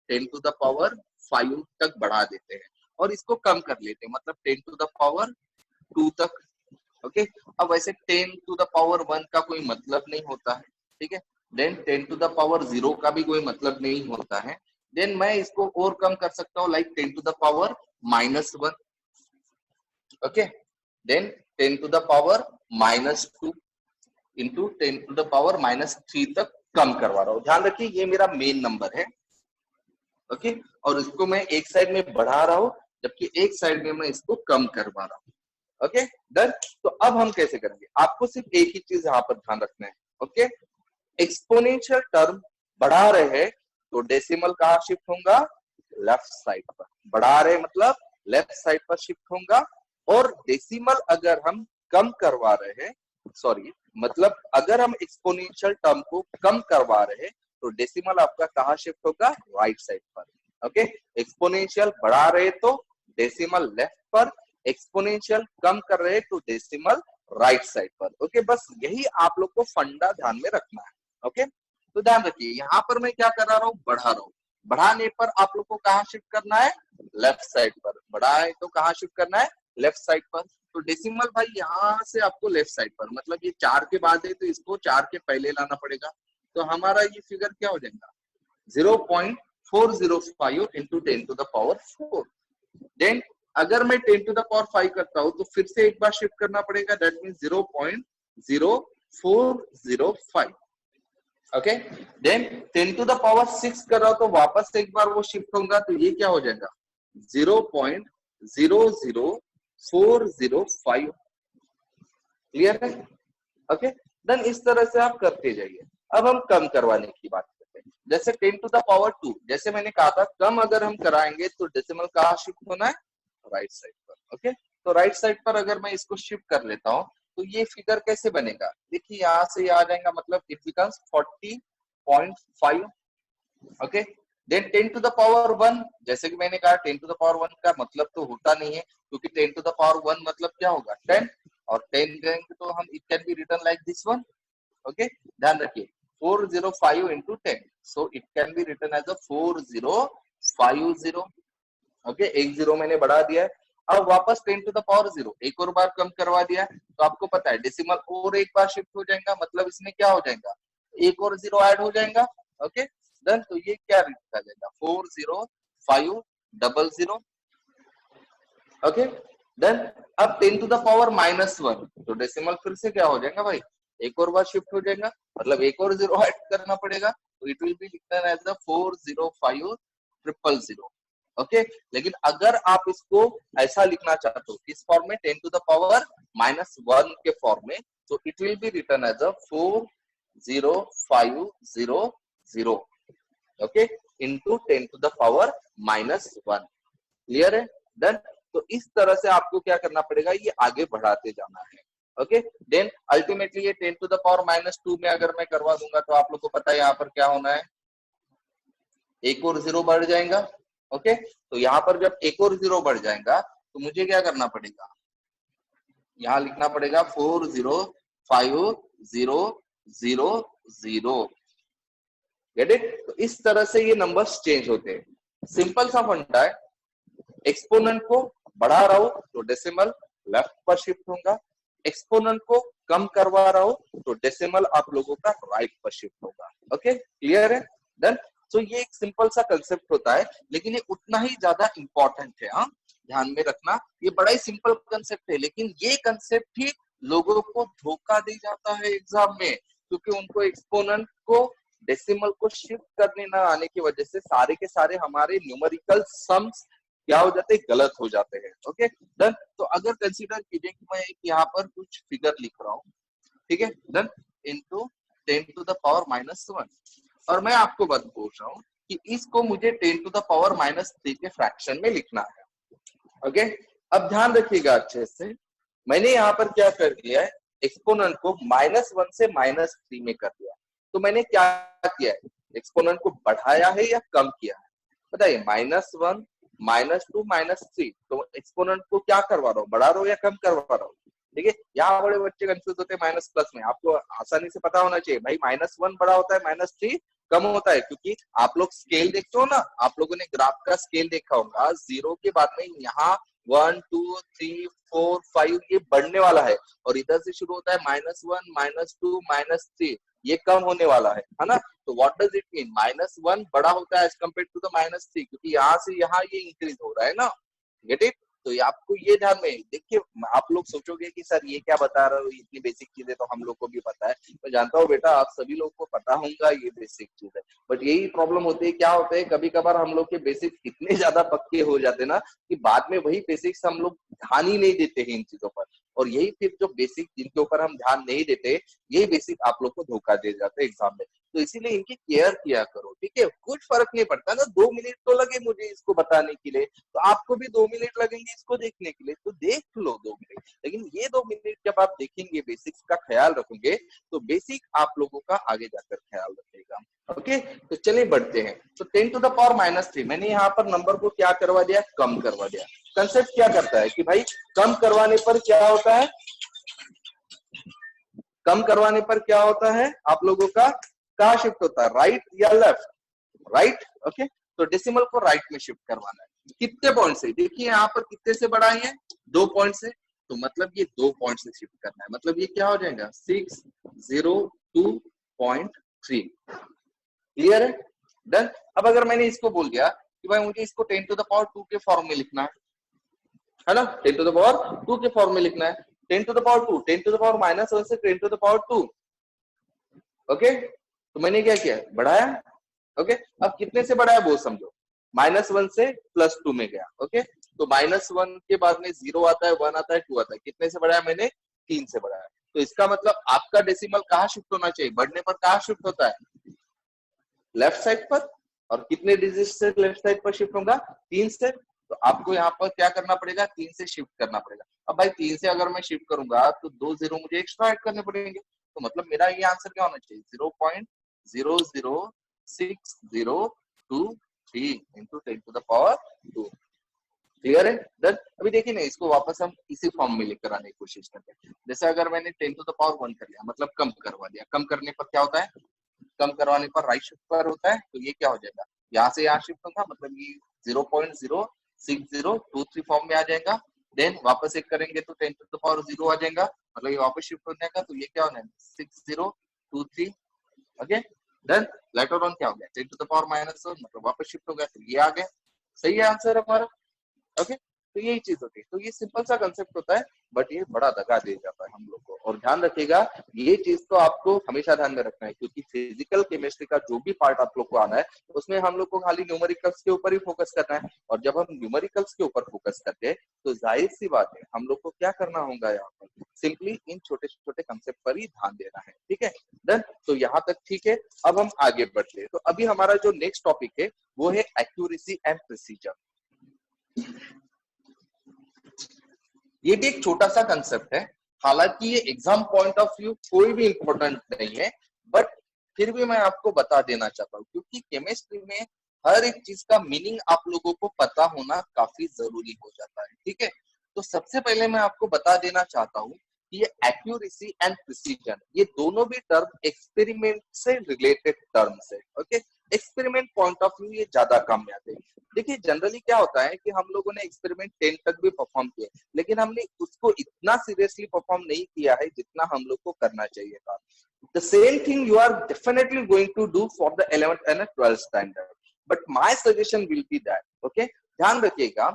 10⁻⁵ तक बढ़ा देते हैं, और इसको कम कर लेते हैं, मतलब 10⁻² तक। ओके। अब वैसे 10⁻1 का कोई मतलब नहीं होता है, ठीक है। देन 10⁻0 का भी कोई मतलब नहीं होता है। देन मैं इसको और कम कर सकता हूँ, लाइक 10⁻⁻1 ओके। देन 10⁻⁻2 इंटू 10⁻⁻3 तक कम करवा रहा हूँ। ध्यान रखिए ये मेरा मेन नंबर है, ओके, और इसको मैं एक साइड में बढ़ा रहा हूँ जबकि एक साइड में मैं इसको कम करवा रहा हूँ। Okay done. तो अब हम कैसे करेंगे, आपको सिर्फ एक ही चीज यहाँ पर ध्यान रखना है। ओके, एक्सपोनेंशियल टर्म बढ़ा रहे हैं तो डेसिमल कहाँ शिफ्ट होगा, लेफ्ट साइड पर। बढ़ा रहे मतलब लेफ्ट साइड पर शिफ्ट होगा, और डेसिमल अगर हम कम करवा रहे हैं, सॉरी मतलब अगर हम एक्सपोनेंशियल टर्म को कम करवा रहे हैं तो डेसिमल आपका कहाँ शिफ्ट होगा, राइट साइड पर। ओके, एक्सपोनेंशियल बढ़ा रहे तो डेसिमल लेफ्ट पर, एक्सपोनेंशियल कम कर रहे तो डेसिमल राइट साइड पर। ओके, बस यही आप लोग को फंडा ध्यान में रखना है। ओके, तो ध्यान रखिए यहाँ पर मैं क्या कर रहा हूँ, बढ़ा रहा हूँ। बढ़ाने पर आप लोग को कहाँ शिफ्ट करना है, लेफ्ट साइड पर। बढ़ाए तो कहाँ शिफ्ट करना है, लेफ्ट साइड पर। तो डेसिमल भाई यहाँ से आपको लेफ्ट साइड पर, मतलब ये 4 के बाद है तो इसको 4 के पहले लाना पड़ेगा। तो हमारा ये फिगर क्या हो जाएगा, 0.405 इंटू 10⁻⁴। देन अगर मैं 10⁻⁵ करता हूं तो फिर से एक बार शिफ्ट करना पड़ेगा, दैट मीन 0.0405। ओके, देन 10⁻⁶ कर रहा हूं तो वापस से एक बार वो शिफ्ट होगा, तो ये क्या हो जाएगा, 0.00405। क्लियर है? ओके, देन इस तरह से आप करते जाइए। अब हम कम करवाने की बात करते हैं। जैसे 10⁻², जैसे मैंने कहा था कम अगर हम कराएंगे तो डेसिमल कहाँ शिफ्ट होना है, राइट साइड पर। ओके, तो राइट साइड पर अगर मैं इसको शिफ्ट कर लेता हूँ तो ये फिगर कैसे बनेगा, देखिए यहाँ से ये आ जाएगा, मतलब इट बिकम्स 40.5। ओके, देन 10⁻1, जैसे कि मैंने कहा 10⁻1 का मतलब तो होता नहीं है, क्योंकि 10⁻1 मतलब क्या होगा, 10, और 10 करेंगे तो हम it can be written like this one. Okay, ध्यान रखिए 405 into 10, so it can be written as a 4050। Okay, एक जीरो मैंने बढ़ा दिया है। अब वापस 10⁻0 एक और बार कम करवा दिया है, तो आपको पता है डेसिमल और एक बार शिफ्ट हो जाएगा, मतलब इसमें क्या हो जाएगा, एक और जीरो ऐड हो जाएगा। ओके देन, तो ये क्या लिखा जाएगा, 40500। ओके देन अब 10 टू द पावर -1 तो डेसिमल फिर से क्या हो जाएगा भाई, एक और बार शिफ्ट हो जाएगा, मतलब एक और जीरो ऐड करना पड़ेगा, तो it will be written as 405000। Okay, लेकिन अगर आप इसको ऐसा लिखना चाहते हो किस फॉर्म में, 10 टू द पावर -1 के फॉर्म में, तो it will be written as 40500, okay, into 10 to the power -1। Clear है? डन। तो इस तरह से आपको क्या करना पड़ेगा, ये आगे बढ़ाते जाना है। ओके, देन अल्टीमेटली ये 10 टू द पावर -2 में अगर मैं करवा दूंगा तो आप लोग को पता है यहाँ पर क्या होना है, एक और जीरो बढ़ जाएगा। ओके, तो यहाँ पर जब एक और जीरो बढ़ जाएगा तो मुझे क्या करना पड़ेगा, यहाँ लिखना पड़ेगा 405000। Gate it? तो इस तरह से ये नंबर्स चेंज होते हैं। सिंपल सा फंडा है, एक्सपोनेंट को बढ़ा रहा हूं तो डेसिमल लेफ्ट पर शिफ्ट होगा, एक्सपोनेंट को कम करवा रहा हूं तो डेसिमल आप लोगों का राइट पर शिफ्ट होगा। ओके, क्लियर है? डन। तो ये एक सिंपल सा कंसेप्ट होता है, लेकिन ये उतना ही ज्यादा इंपॉर्टेंट है। हाँ, ध्यान में रखना, ये बड़ा ही सिंपल कंसेप्ट है, लेकिन ये कंसेप्ट ही लोगों को धोखा दे जाता है एग्जाम में, क्योंकि उनको एक्सपोनेंट को डेसिमल को शिफ्ट करने ना आने की वजह से सारे के सारे हमारे न्यूमेरिकल सम्स क्या हो जाते हैं, गलत हो जाते हैं। Okay, done. तो अगर कंसीडर कीजिए कि मैं एक यहाँ पर कुछ फिगर लिख रहा हूँ, ठीक है, done, into 10 to the power -1, और मैं आपको बात पूछ रहा हूँ कि इसको मुझे 10 टू द पावर -3 के फ्रैक्शन में लिखना है। ओके, अब ध्यान रखिएगा अच्छे से, मैंने यहाँ पर क्या कर दिया है, एक्सपोनेंट को -1 से -3 में कर दिया। तो मैंने क्या किया है, एक्सपोनेंट को बढ़ाया है या कम किया है, बताइए? -1 -2 -3, तो एक्सपोनेंट को क्या करवा रहा हूँ, बढ़ा रहा हूँ या कम करवा रहा हूँ? ठीक है, यहाँ बड़े बच्चे कंफ्यूज होते हैं माइनस प्लस में। आपको आसानी से पता होना चाहिए भाई, -1 बड़ा होता है, -3 कम होता है, क्योंकि आप लोग स्केल देखते हो ना, आप लोगों ने ग्राफ का स्केल देखा होगा, जीरो के बाद में यहाँ 1 2 3 4 5 ये बढ़ने वाला है, और इधर से शुरू होता है -1 -2 -3, ये कम होने वाला है ना? तो व्हाट डज इट मीन, -1 बड़ा होता है एज कम्पेयर टू द -3, क्योंकि यहाँ से यहाँ ये इंक्रीज हो रहा है ना। Gate it? तो ये आपको ये ध्यान में देखिए, आप लोग सोचोगे कि सर ये क्या बता रहे हो, इतनी बेसिक चीजें तो हम लोग को भी पता है। मैं जानता हूँ बेटा, आप सभी लोग को पता होगा ये बेसिक चीज है, बट यही प्रॉब्लम होती है, क्या होता है कभी कभार हम लोग के बेसिक्स इतने ज्यादा पक्के हो जाते हैं ना कि बाद में वही बेसिक्स हम लोग ध्यान ही नहीं देते हैं इन चीजों पर, और यही फिर जो बेसिक जिनके ऊपर हम ध्यान नहीं देते, यही बेसिक आप लोग को धोखा दे जाते हैं एग्जाम में। तो इसीलिए इनकी केयर किया करो, ठीक है? कुछ फर्क नहीं पड़ता ना, 2 मिनट तो लगे मुझे इसको बताने के लिए, तो आपको भी 2 मिनट लगेंगे इसको देखने के लिए, तो देख लो 2 मिनट। लेकिन ये 2 मिनट जब आप देखेंगे, बेसिक्स का ख्याल रखोगे, तो बेसिक आप लोगों का आगे जाकर ख्याल रखेगा। ओके, तो चलिए बढ़ते हैं। तो 10 टू द पावर -3 मैंने यहाँ पर नंबर को क्या करवा दिया, कम करवा दिया। कंसेप्ट क्या करता है कि भाई कम करवाने पर क्या होता है, कम करवाने पर क्या होता है आप लोगों का, कहाँ शिफ्ट होता है, राइट या लेफ्ट? राइट। ओके, तो डेसिमल को राइट में शिफ्ट करवाना है। कितने पॉइंट से, देखिए यहाँ पर कितने से बढ़ाई है, 2 पॉइंट से, तो मतलब ये 2 पॉइंट से शिफ्ट करना है, मतलब ये क्या हो जाएगा 602.3। क्लियर है? डन। अब अगर मैंने इसको बोल दिया कि भाई मुझे इसको 10 टू द पावर 2 के फॉर्म में लिखना है ना, 10 टू द पावर 2 के फॉर्म में लिखना है, 10 to the power 2, 10 to the power -1 से 10 टू द पावर 2। ओके, तो मैंने क्या किया, बढ़ाया। ओके, अब कितने से बढ़ाया वो समझो, -1 से +2 में गया। ओके, तो -1 के बाद में 0 आता है, 1 आता है, 2 आता है, कितने से बढ़ाया मैंने, 3 से बढ़ाया। तो इसका मतलब आपका डेसिमल कहाँ शिफ्ट होना चाहिए, बढ़ने पर कहाँ शिफ्ट होता है, लेफ्ट साइड पर। और कितने डिजिट से लेफ्ट साइड पर शिफ्ट होगा, 3 से। तो आपको यहाँ पर क्या करना पड़ेगा, 3 से शिफ्ट करना पड़ेगा। अब भाई 3 से अगर मैं शिफ्ट करूंगा तो 2 जीरो मुझे एक्स्ट्रा ऐड करने पड़ेंगे, तो मतलब मेरा ये आंसर क्या होना चाहिए, 0.00603 into 10 to the power 2। Clear है? डन। अभी देखिए ना, इसको वापस हम इसी फॉर्म में लेकर आने की कोशिश करते हैं। जैसे अगर मैंने 10 टू द पावर 1 कर लिया, मतलब कम करवा दिया, कम करने पर क्या होता है, कम करवाने पर राइट शिफ्ट पर होता है, तो ये क्या हो जाएगा, यहाँ से यहाँ शिफ्ट होगा, मतलब ये 0.06023 फॉर्म में आ जाएगा। देन वापस एक करेंगे तो 10 टू द पावर 0 आ जाएगा, मतलब ये वापस शिफ्ट हो जाएगा, तो ये क्या होना है 6023। ओके, देन लेटर ऑन क्या हो गया, 10 टू द पावर -1, मतलब वापस शिफ्ट हो गया, तो ये आ गया। सही है आंसर हमारा। ओके, तो यही चीज होती है। तो ये सिंपल सा कंसेप्ट होता है, बट ये बड़ा दगा दे जाता है हम लोग को। और ध्यान रखिएगा, ये चीज तो आपको हमेशा ध्यान में रखना है, क्योंकि फिजिकल केमिस्ट्री का जो भी पार्ट आप लोग को आना है उसमें हम लोग को खाली न्यूमेरिकल्स के ऊपर ही फोकस करना है। और जब हम न्यूमेरिकल्स के ऊपर फोकस करते हैं तो जाहिर सी बात है हम लोग को क्या करना होगा, यहाँ पर सिंपली इन छोटे छोटे कंसेप्ट पर ही ध्यान देना है। ठीक है, डन। तो यहाँ तक ठीक है। अब हम आगे बढ़ते हैं। तो अभी हमारा जो नेक्स्ट टॉपिक है वो है एक्यूरेसी एंड प्रिसीजन। ये भी एक छोटा सा कंसेप्ट है, हालांकि ये एग्जाम पॉइंट ऑफ व्यू कोई भी इंपॉर्टेंट नहीं है, बट फिर भी मैं आपको बता देना चाहता हूँ, क्योंकि केमिस्ट्री में हर एक चीज का मीनिंग आप लोगों को पता होना काफी जरूरी हो जाता है। ठीक है, तो सबसे पहले मैं आपको बता देना चाहता हूँ कि ये एक्यूरेसी एंड प्रिसीजन, ये दोनों भी टर्म एक्सपेरिमेंट से रिलेटेड टर्म्स है। Okay, experiment point of view ये ज्यादा काम में आते हैं। देखिए, जनरली क्या होता है कि हम लोगों ने एक्सपेरिमेंट 10 तक भी परफॉर्म किया, लेकिन हमने उसको इतना सीरियसली परफॉर्म नहीं किया है जितना हम लोग को करना चाहिए था। The same thing you are definitely going to do for the 11th and 12th standard, but my suggestion will be that, okay, ध्यान रखिएगा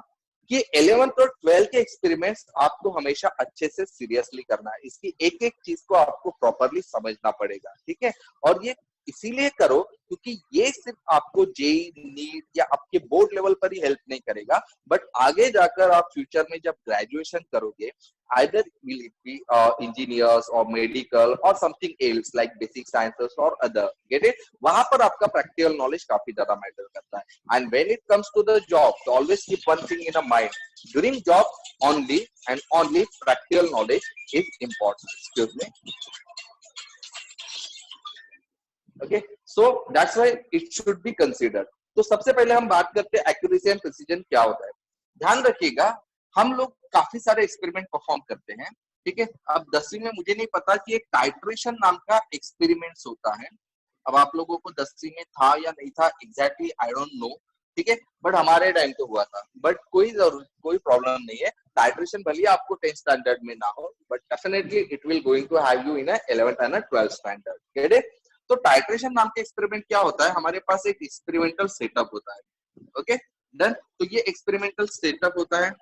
कि 11th और 12th के एक्सपेरिमेंट्स आपको हमेशा अच्छे से सीरियसली करना है। इसकी एक एक चीज को आपको प्रॉपरली समझना पड़ेगा। ठीक है, और ये इसीलिए करो क्योंकि ये सिर्फ आपको जेई, नीट या आपके बोर्ड लेवल पर ही हेल्प नहीं करेगा, बट आगे जाकर आप फ्यूचर में जब ग्रेजुएशन करोगे, either will it be engineers or medical or something else like basic sciences or other, get it, वहां पर आपका प्रैक्टिकल नॉलेज काफी ज्यादा मैटर करता है। And when it comes to the job, so always keep one thing in a mind, during job only and only practical knowledge is important. Excuse me. Okay, so that's why it should be considered. तो सबसे पहले हम बात करते हैं एक्यूरेसी एंड प्रिसीजन क्या होता है। ध्यान रखिएगा, हम लोग काफी सारे एक्सपेरिमेंट परफॉर्म करते हैं। ठीक है, अब 10वीं में मुझे नहीं पता कि एक टाइट्रेशन नाम का एक्सपेरिमेंट्स होता है। अब आप लोगों को 10वीं में था या नहीं था एग्जैक्टली आई डोंट नो। ठीक है, बट हमारे टाइम तो हुआ था, बट कोई प्रॉब्लम नहीं है। टाइट्रेशन भले आपको 10th स्टैंडर्ड में ना हो, but definitely it will going to have you in 11th and 12th standard. Get it? तो टाइट्रेशन नाम के एक्सपेरिमेंट क्या होता है, हमारे पास एक एक्सपेरिमेंटल सेटअप होता है। Okay, done. तो ये एक्सपेरिमेंटल सेटअप होता है,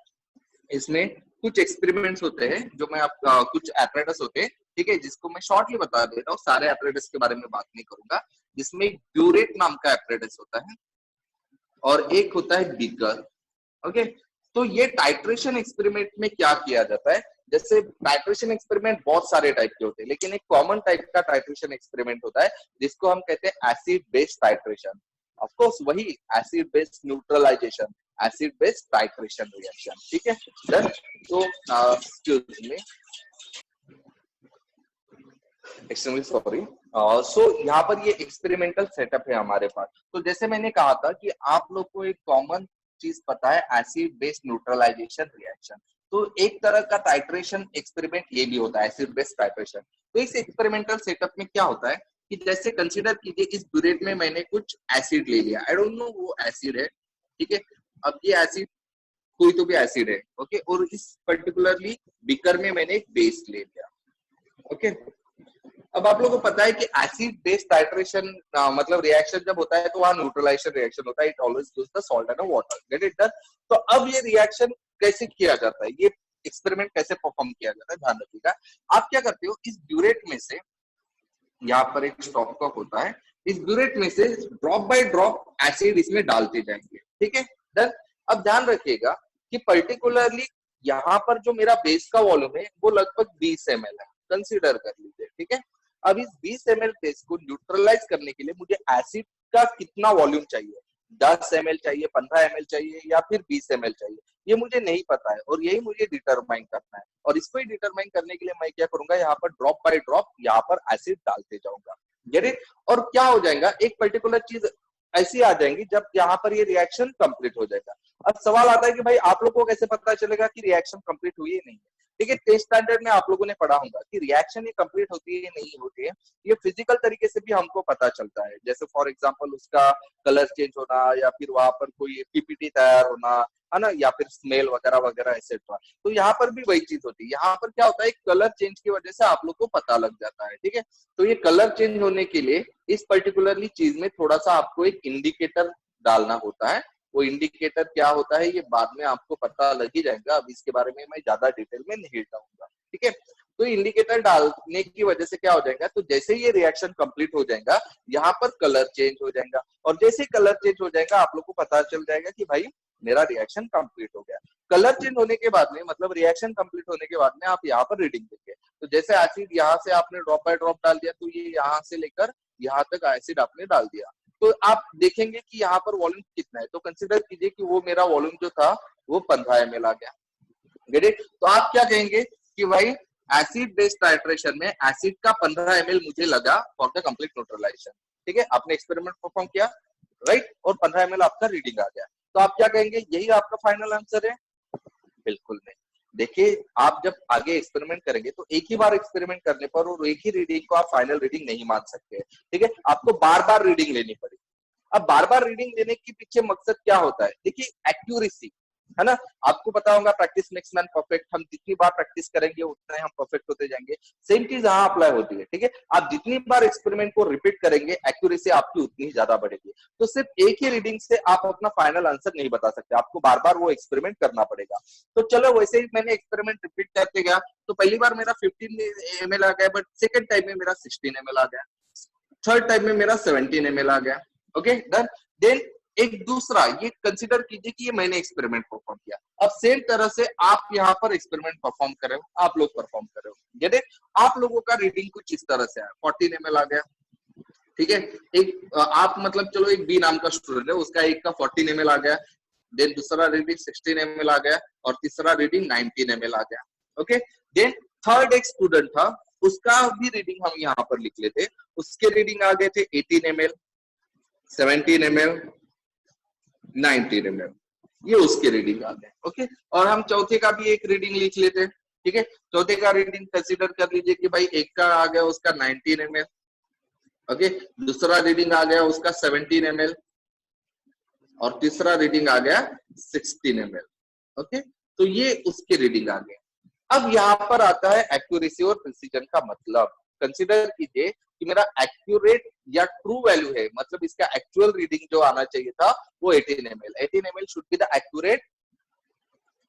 इसमें कुछ एक्सपेरिमेंट्स होते हैं जो मैं आप कुछ एपरेटस होते हैं, ठीक है, जिसको मैं शॉर्टली बता देता हूँ, सारे एपरेटस के बारे में बात नहीं करूंगा। जिसमें ब्यूरेट नाम का एपरेटस होता है और एक होता है बीकर। ओके, तो ये टाइट्रेशन एक्सपेरिमेंट में क्या किया जाता है, जैसे टाइट्रेशन एक्सपेरिमेंट बहुत सारे टाइप के होते हैं, लेकिन एक कॉमन टाइप का टाइट्रेशन एक्सपेरिमेंट होता है जिसको हम कहते हैं acid base titration. Of course वही acid base neutralisation, acid base titration reaction. ठीक है, डन। तो excuse me, extremely sorry. So यहाँ पर ये एक्सपेरिमेंटल सेटअप है हमारे पास। तो जैसे मैंने कहा था कि आप लोग को एक कॉमन चीज पता है, एसिड बेस न्यूट्रलाइजेशन रिएक्शन। तो एक तरह का टाइट्रेशन एक्सपेरिमेंट ये भी होता है, एसिड बेस टाइट्रेशन। तो इस एक्सपेरिमेंटल सेटअप में क्या होता है कि जैसे कंसीडर कीजिए इस ब्यूरेट में मैंने कुछ एसिड ले लिया, आई डोंट नो वो एसिड है। ठीक है, अब ये एसिड कोई तो भी एसिड है। ओके, और इस पर्टिकुलरली बीकर में मैंने एक बेस ले लिया। ओके, अब आप लोगों को पता है कि एसिड बेस टाइट्रेशन मतलब रिएक्शन जब होता है तो वहां न्यूट्रलाइजेशन रिएक्शन होता है, it always gives the salt and water. Get it done? तो अब ये रिएक्शन कैसे किया जाता है, ये एक्सपेरिमेंट कैसे परफॉर्म किया जाता है, ध्यान रखिएगा। आप क्या करते हो, इस ब्यूरेट में से, यहाँ पर एक स्टॉप कॉक होता है, इस ब्यूरेट में से ड्रॉप बाय ड्रॉप एसिड इसमें डालते जाएंगे। ठीक है, डन। अब ध्यान रखिएगा कि पर्टिकुलरली यहाँ पर जो मेरा बेस का वॉल्यूम है वो लगभग 20 ml है, कंसीडर कर लीजिए। ठीक है, अब इस 20 ml बेस को न्यूट्रलाइज करने के लिए मुझे एसिड का कितना वॉल्यूम चाहिए, 10 ml चाहिए, 15 ml चाहिए या फिर 20 ml चाहिए, ये मुझे नहीं पता है और यही मुझे डिटरमाइन करना है। और इसको ही डिटरमाइन करने के लिए मैं क्या करूंगा, यहाँ पर ड्रॉप बाय ड्रॉप यहाँ पर एसिड डालते जाऊंगा। Get it? और क्या हो जाएगा, एक पर्टिकुलर चीज ऐसी आ जाएंगी जब यहाँ पर ये रिएक्शन कंप्लीट हो जाएगा। अब सवाल आता है कि भाई आप लोग को कैसे पता चलेगा कि रिएक्शन कंप्लीट हुई है नहीं है। ठीक है, 10th स्टैंडर्ड में आप लोगों ने पढ़ा होगा कि रिएक्शन ये कंप्लीट होती है नहीं होती है, ये फिजिकल तरीके से भी हमको पता चलता है। जैसे फॉर एग्जांपल उसका कलर चेंज होना या फिर वहां पर कोई पीपीटी तैयार होना, है ना, या फिर स्मेल वगैरह वगैरह एक्सेट्रा। तो यहाँ पर भी वही चीज होती है, यहाँ पर क्या होता है, कलर चेंज की वजह से आप लोग को पता लग जाता है। ठीक है, तो ये कलर चेंज होने के लिए इस पर्टिकुलरली चीज में थोड़ा सा आपको एक इंडिकेटर डालना होता है, वो इंडिकेटर क्या होता है ये बाद में आपको पता लग ही जाएगा, अब इसके बारे में मैं ज्यादा डिटेल में नहीं जाऊंगा, ठीक है। तो इंडिकेटर डालने की वजह से क्या हो जाएगा, तो जैसे ये रिएक्शन कंप्लीट हो जाएगा यहाँ पर कलर चेंज हो जाएगा, और जैसे कलर चेंज हो जाएगा आप लोग को पता चल जाएगा कि भाई मेरा रिएक्शन कंप्लीट हो गया। कलर चेंज होने के बाद में मतलब रिएक्शन कंप्लीट होने के बाद में आप यहाँ पर रीडिंग देंगे, तो जैसे एसिड यहाँ से आपने ड्रॉप बाय ड्रॉप डाल दिया, तो ये यहाँ से लेकर यहाँ तक एसिड आपने डाल दिया, तो आप देखेंगे कि यहाँ पर वॉल्यूम कितना है, तो कंसिडर कीजिए कि वो मेरा वॉल्यूम जो था वो 15 ml आ गया। Gate it? तो आप क्या कहेंगे कि भाई एसिड बेस्ड टाइट्रेशन में एसिड का 15 ml मुझे लगा फॉर द कंप्लीट न्यूट्रलाइजेशन, ठीक है। आपने एक्सपेरिमेंट परफॉर्म किया, राइट, और 15 ml आपका रीडिंग आ गया, तो आप क्या कहेंगे यही आपका फाइनल आंसर है? बिल्कुल नहीं। देखिए आप जब आगे एक्सपेरिमेंट करेंगे तो एक ही बार एक्सपेरिमेंट करने पर और एक ही रीडिंग को आप फाइनल रीडिंग नहीं मान सकते, ठीक है, आपको बार बार रीडिंग लेनी पड़ेगी। अब बार बार रीडिंग लेने के पीछे मकसद क्या होता है, देखिए एक्यूरेसी, है ना, आपको पता होगा प्रैक्टिस मेक्स मैन परफेक्ट, हम जितनी बार प्रैक्टिस करेंगे उतना ही हम परफेक्ट होते जाएंगे, सेम चीज यहाँ अप्लाई होती है, ठीक है। आप जितनी बार एक्सपेरिमेंट को रिपीट करेंगे एक्यूरेसी आपकी उतनी ही ज्यादा बढ़ेगी, तो सिर्फ एक ही रीडिंग से आप अपना फाइनल आंसर नहीं बता सकते, आपको बार बार वो एक्सपेरिमेंट करना पड़ेगा। तो चलो वैसे ही मैंने एक्सपेरिमेंट रिपीट करते गया, तो पहली बार मेरा 15 ml आ गया, बट सेकेंड टाइम में मेरा 16 ml आ गया, थर्ड टाइम में मेरा 17 ml आ गया, ओके डन। देन एक दूसरा ये कंसीडर कीजिए कि ये मैंने एक्सपेरिमेंट परफॉर्म किया, अब सेम तरह से आप यहाँ पर एक्सपेरिमेंट परफॉर्म कर रहे हो, आप लोग परफॉर्म कर रहे हो, जैसे आप लोगों का रीडिंग कुछ इस तरह से आया, 14 ml आ गया, ठीक है। एक आप मतलब चलो एक बी नाम का स्टूडेंट है, उसका एक का 14 ml आ गया, देन दूसरा रीडिंग 16 ml आ गया, और तीसरा रीडिंग 19 ml आ गया, ओके। देन थर्ड एक स्टूडेंट था, उसका भी रीडिंग हम यहाँ पर लिख लेते, उसके रीडिंग आ गए थे 18 ml, 17 ml, 19 ml, ये उसके रीडिंग आ गए, ओके। और हम चौथे का भी एक रीडिंग लिख लेते, ठीक है। चौथे का रीडिंग कंसीडर कर लीजिए कि भाई एक का आ गया उसका 19 ml, ओके, दूसरा रीडिंग आ गया उसका 17 ml, और तीसरा रीडिंग आ गया 16 ml, ओके। तो ये उसके रीडिंग आ गए। अब यहाँ पर आता है एक्यूरेसी और प्रिसीजन का मतलब, कंसीडर कीजिए कि मेरा एक्यूरेट या ट्रू वैल्यू है, मतलब इसका एक्चुअल रीडिंग जो आना चाहिए था वो 18 ml, 18 ml should be the accurate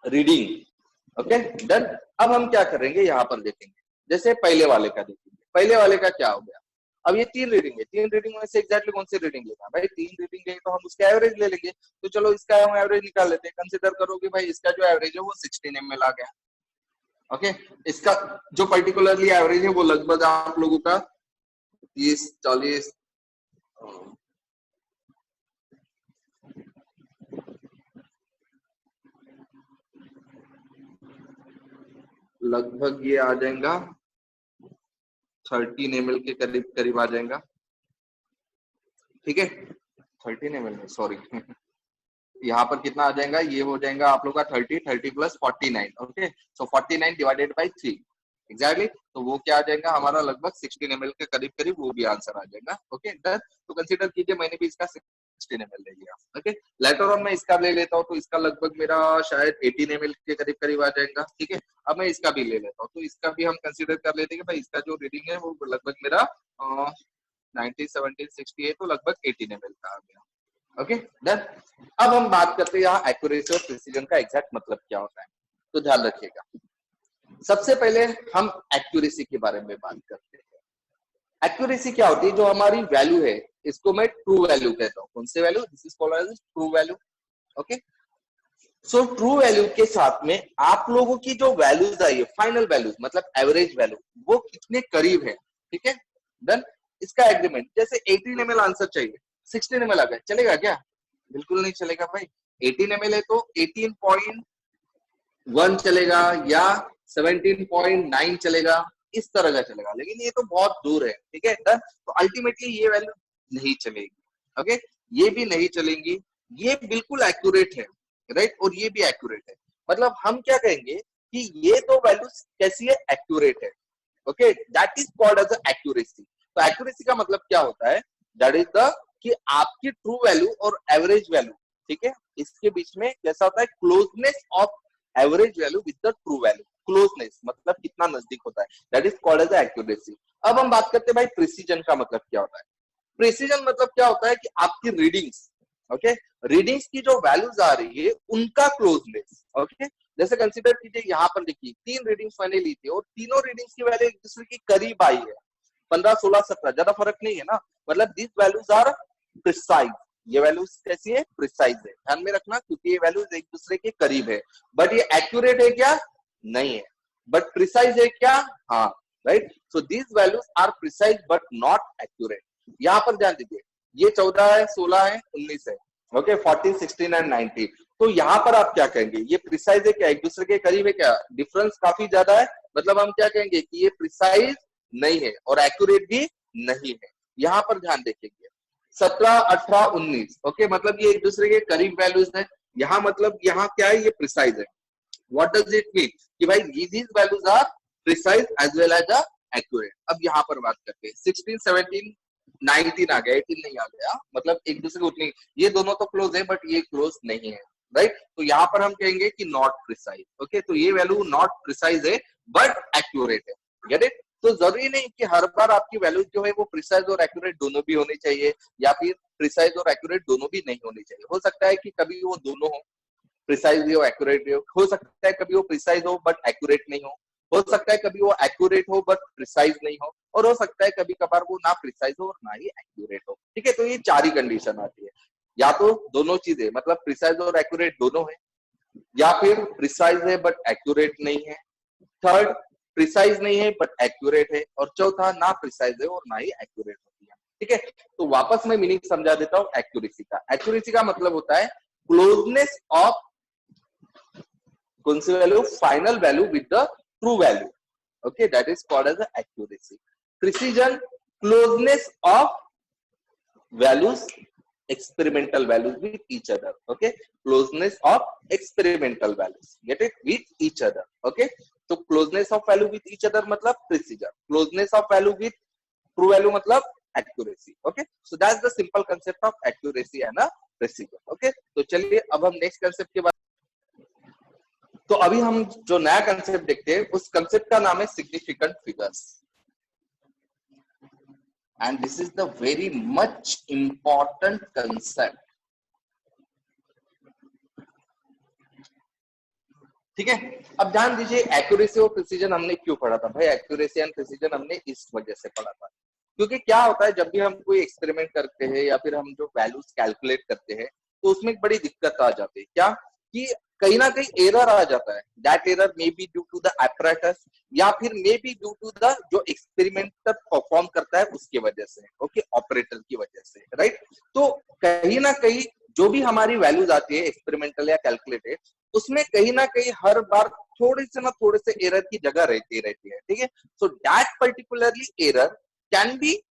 reading, okay done. अब हम क्या करेंगे यहाँ पर देखेंगे, जैसे पहले वाले का देखेंगे, पहले वाले का क्या हो गया, अब ये 3 रीडिंग है, 3 रीडिंग में से एग्जैक्टली कौन सी रीडिंग लेना, भाई 3 रीडिंग है तो हम उसका एवरेज ले लेंगे, तो चलो इसका हम एवरेज निकाल लेते हैं। कंसीडर करो कि भाई इसका जो एवरेज है वो 16 ml आ गया, ओके। इसका जो पर्टिकुलरली एवरेज है वो लगभग आप लोगों का 30-40 लगभग ये आ जाएगा 13 ml के करीब करीब आ जाएगा, ठीक है। 13 ml में सॉरी यहाँ पर कितना आ जाएगा, ये हो जाएगा आप लोग का 30 plus 49, okay. So 49 divided by 3 exactly, तो वो क्या आ जाएगा हमारा लगभग 16 ml के करीब करीब वो भी आंसर आ जाएगा, ओके डन। तो कंसीडर कीजिए मैंने भी इसका 16 ml ले लिया, ओके। लेटर ऑन मैं इसका ले लेता हूँ, तो इसका लगभग मेरा शायद 18 ml के करीब करीब आ जाएगा, ठीक है। अब मैं इसका भी ले लेता हूँ, तो इसका भी हम कंसीडर कर लेते हैं कि भाई इसका जो रीडिंग है वो लगभग मेरा 90, 70, 60 है, तो लगभग 18 ml का आ गया, ओके डन। अब हम बात करते हैं यहाँ एक्यूरेसी और प्रिसीजन का एग्जैक्ट मतलब क्या होता है, तो ध्यान रखिएगा। सबसे पहले हम एक्यूरेसी के बारे में बात करते हैं। एक्यूरेसी क्या होती है, जो हमारी वैल्यू है इसको मैं ट्रू वैल्यू कहता हूँ, कौन से value, this is called as true value, okay. So true value के साथ में आप लोगों की जो वैल्यूज आई है, फाइनल वैल्यूज मतलब एवरेज वैल्यू, वो कितने करीब है, ठीक है डन। इसका एग्रीमेंट, जैसे 18 ml आंसर चाहिए, 16 ml आ गया, चलेगा क्या, बिल्कुल नहीं चलेगा भाई। 18 ml है तो 18.1 चलेगा या 17.9 चलेगा, इस तरह का चलेगा, लेकिन ये तो बहुत दूर है, ठीक है डन। तो अल्टीमेटली ये वैल्यू नहीं चलेगी, ओके, ये भी नहीं चलेंगी, ये बिल्कुल एक्यूरेट है, राइट, और ये भी एक्यूरेट है। मतलब हम क्या कहेंगे कि ये दो वैल्यूज कैसी है, एक्यूरेट है, okay, that is called as accuracy. तो एक्यूरेसी का मतलब क्या होता है, दैट इज द कि आपकी ट्रू वैल्यू और एवरेज वैल्यू, ठीक है, इसके बीच में कैसा होता है, closeness of average value with the true value, closeness मतलब कितना नजदीक होता है, that is called as accuracy. अब हम बात करते हैं भाई प्रिसीजन का मतलब क्या होता है। प्रिसीजन मतलब क्या होता है कि आपकी रीडिंग्स, ओके, रीडिंग्स की जो वैल्यूज आ रही है उनका क्लोजनेस। ओके, जैसे कंसीडर कीजिए यहाँ पर देखिए 3 रीडिंग्स मैंने ली थी और तीनों रीडिंग्स की वैल्यू एक दूसरे के करीब आई है, 15, 16, 17, ज्यादा फर्क नहीं है ना, मतलब दिस वैल्यूज आर प्रिसाइज। ये वैल्यूज कैसी है? प्रिसाइज है, ध्यान में रखना, क्योंकि ये वैल्यूज एक दूसरे के करीब है। बट ये एक्यूरेट है क्या? नहीं है। बट प्रिसाइज है क्या? हाँ, right. So these values are precise but not accurate. यहाँ पर ध्यान दीजिए, ये 14 है, 16 है, 19 है, ओके, 14, 16 एंड 19। तो यहाँ पर आप क्या कहेंगे? ये प्रिसाइज है क्या? एक दूसरे के करीब है क्या? डिफरेंस काफी ज्यादा है, मतलब हम क्या कहेंगे कि ये प्रिसाइज नहीं है और एक्यूरेट भी नहीं है। यहाँ पर ध्यान देखेंगे 17, 18, 19, ओके, मतलब ये एक दूसरे के करीब वैल्यूज है। यहाँ मतलब यहाँ क्या है? ये प्रिसाइज है। What does it mean? कि भाई these values are precise as well as accurate। अब यहाँ पर बात करते हैं 16, 17, 19 आ गया, 18 नहीं आ गया, मतलब एक दूसरे को उतनी, ये दोनों तो क्लोज है बट ये क्लोज नहीं है, राइट। तो यहाँ पर हम कहेंगे कि नॉट प्रिसाइज। ओके, तो ये वैल्यू नॉट प्रिसाइज है बट एक्यूरेट है। Gate it? तो जरूरी नहीं कि हर बार आपकी वैल्यू जो है वो प्रिसाइज और एक्यूरेट दोनों भी होनी चाहिए, या फिर प्रिसाइज और एक्यूरेट दोनों भी नहीं होनी चाहिए। हो सकता है कि कभी वो दोनों हो, प्रिसाइज भी हो एक्यूरेट भी हो सकता है कभी वो प्रिसाइज हो बट एक्यूरेट नहीं हो सकता है कभी वो एक्यूरेट हो बट प्रिसाइज नहीं हो, और हो सकता है कभी कभार वो ना प्रिसाइज हो और ना ही एक्यूरेट हो। ठीक है, तो ये 4 ही कंडीशन आती है, या तो दोनों चीजें, मतलब प्रिसाइज और एक्यूरेट दोनों है, या फिर प्रिसाइज है बट एक्यूरेट नहीं है, थर्ड प्रिसाइज नहीं है बट एक्यूरेट है, और चौथा ना प्रिसाइज है और ना ही एक्यूरेट होती है। ठीक है, तो वापस मैं मीनिंग समझा देता हूँ एक्यूरेसी का। एक्यूरेसी का मतलब होता है क्लोजनेस ऑफ कौन सी value? Final value with the true value. Okay, that is called as accuracy. Precision, closeness of values, experimental values with each other। Okay, closeness of experimental values, get it, with each other। Okay, तो closeness of value with each other मतलब precision, closeness of value with true value मतलब accuracy। Okay, so that's the simple concept of accuracy and precision। Okay, तो चलिए अब हम नेक्स्ट कंसेप्ट के बाद, तो अभी हम जो नया कंसेप्ट देखते हैं उस कंसेप्ट का नाम है significant figures. And this is the very much important concept। ठीक है, अब ध्यान दीजिए, एक्यूरेसी और प्रिसीजन हमने क्यों पढ़ा था भाई? एक्यूरेसी एंड प्रिसीजन हमने इस वजह से पढ़ा था क्योंकि क्या होता है जब भी हम कोई एक्सपेरिमेंट करते हैं या फिर हम जो वैल्यूज कैलकुलेट करते हैं तो उसमें एक बड़ी दिक्कत आ जाती है, क्या कि कहीं ना कहीं एरर आ जाता है। That error may be due to the apparatus या फिर may be due to the जो एक्सपेरिमेंटर परफॉर्म करता है उसके वजह से, ओके, ऑपरेटर की वजह से, राइट। तो कहीं ना कहीं जो भी हमारी वैल्यूज आती है एक्सपेरिमेंटल या कैलकुलेटेड, उसमें कहीं ना कहीं हर बार थोड़े से एरर की जगह रहती है। ठीक है, so that particularly error can be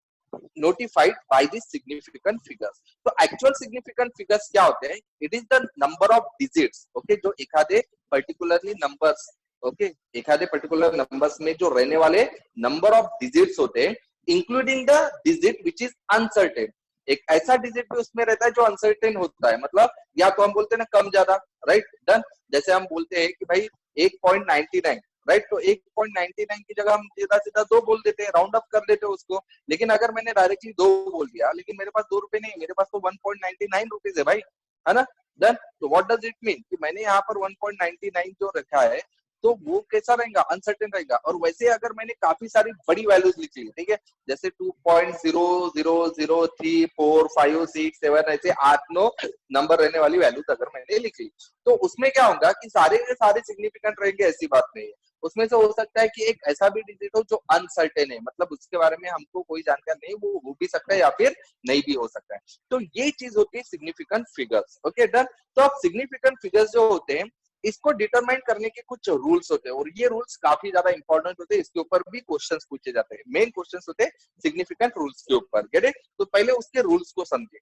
notified by the significant figures। तो actual significant figures क्या होते हैं? It is the number of digits, okay, जो एखादे particularly numbers, okay, एखादे particular numbers में जो रहने वाले number of digits होते हैं, including the digit which is uncertain। एक ऐसा डिजिट भी उसमें रहता है जो अनसर्टेन होता है, मतलब या तो हम बोलते हैं ना कम ज्यादा, राइट, डन। जैसे हम बोलते हैं कि भाई 8.99, राइट, तो 8.99 की जगह हम सीधा सीधा 2 बोल देते हैं, राउंड अप कर लेते हैं उसको। लेकिन अगर मैंने डायरेक्टली 2 बोल दिया, लेकिन मेरे पास 2 रुपए नहीं, मेरे पास तो 1.99 रुपीज है भाई, है ना, डन। तो व्हाट डज इट मीन कि मैंने यहाँ पर 1.99 जो रखा है तो वो कैसा रहेगा? अनसर्टेन रहेगा। और वैसे अगर मैंने काफी सारी बड़ी वैल्यूज लिखी, ठीक है, जैसे 2.0003, 4, 5, 6, 7, ऐसे 8-9 नंबर रहने वाली वैल्यूज अगर मैंने लिखी, तो उसमें क्या होगा कि सारे के सारे सिग्निफिकेंट रहेंगे, ऐसी बात नहीं है। उसमें से हो सकता है कि एक ऐसा भी डिजिट हो जो अनसर्टेन है, मतलब उसके बारे में हमको कोई जानकारी नहीं, वो हो भी सकता है या फिर नहीं भी हो सकता है। तो ये चीज होती है सिग्निफिकेंट फिगर्स। Okay, done. तो अब सिग्निफिकेंट फिगर्स जो होते हैं इसको डिटरमाइन करने के कुछ रूल्स होते हैं, और ये रूल्स काफी ज्यादा इंपॉर्टेंट होते हैं, इसके ऊपर भी क्वेश्चंस पूछे जाते हैं। मेन क्वेश्चंस होते हैं सिग्निफिकेंट रूल्स के ऊपर, गेट इट। तो पहले उसके रूल्स को समझे।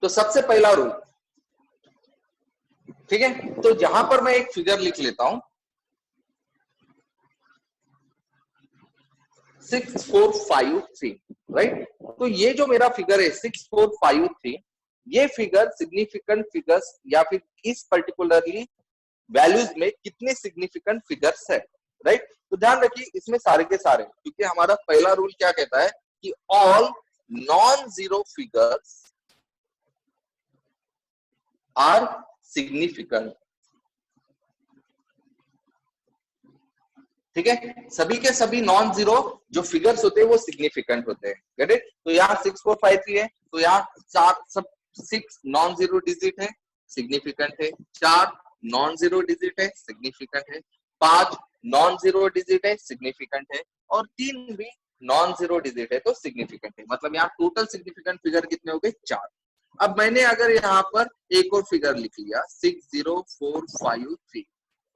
तो सबसे पहला रूल, ठीक है, तो जहां पर मैं एक फिगर लिख लेता हूं 6453, राइट। तो ये जो मेरा फिगर है 6453, ये फिगर सिग्निफिकेंट फिगर्स या फिर इस पर्टिकुलरली वैल्यूज में कितने सिग्निफिकेंट फिगर्स है, राइट। तो ध्यान रखिए इसमें सारे के सारे, क्योंकि हमारा पहला रूल क्या कहता है कि all non zero figures are significant. ठीक है, सभी के सभी नॉन जीरो जो फिगर्स होते हैं वो सिग्निफिकेंट होते हैं। Gate it? तो यहाँ 6453 है, तो यहाँ चार सब 6 नॉन जीरो डिजिट है, सिग्निफिकेंट है। 4 नॉन जीरो डिजिट है, सिग्निफिकेंट है। 5 नॉन जीरो डिजिट है, सिग्निफिकेंट है। और 3 भी नॉन जीरो डिजिट है तो सिग्निफिकेंट है। मतलब यहाँ टोटल सिग्निफिकेंट फिगर कितने हो गए? 4। अब मैंने अगर यहाँ पर एक और फिगर लिख लिया 60453,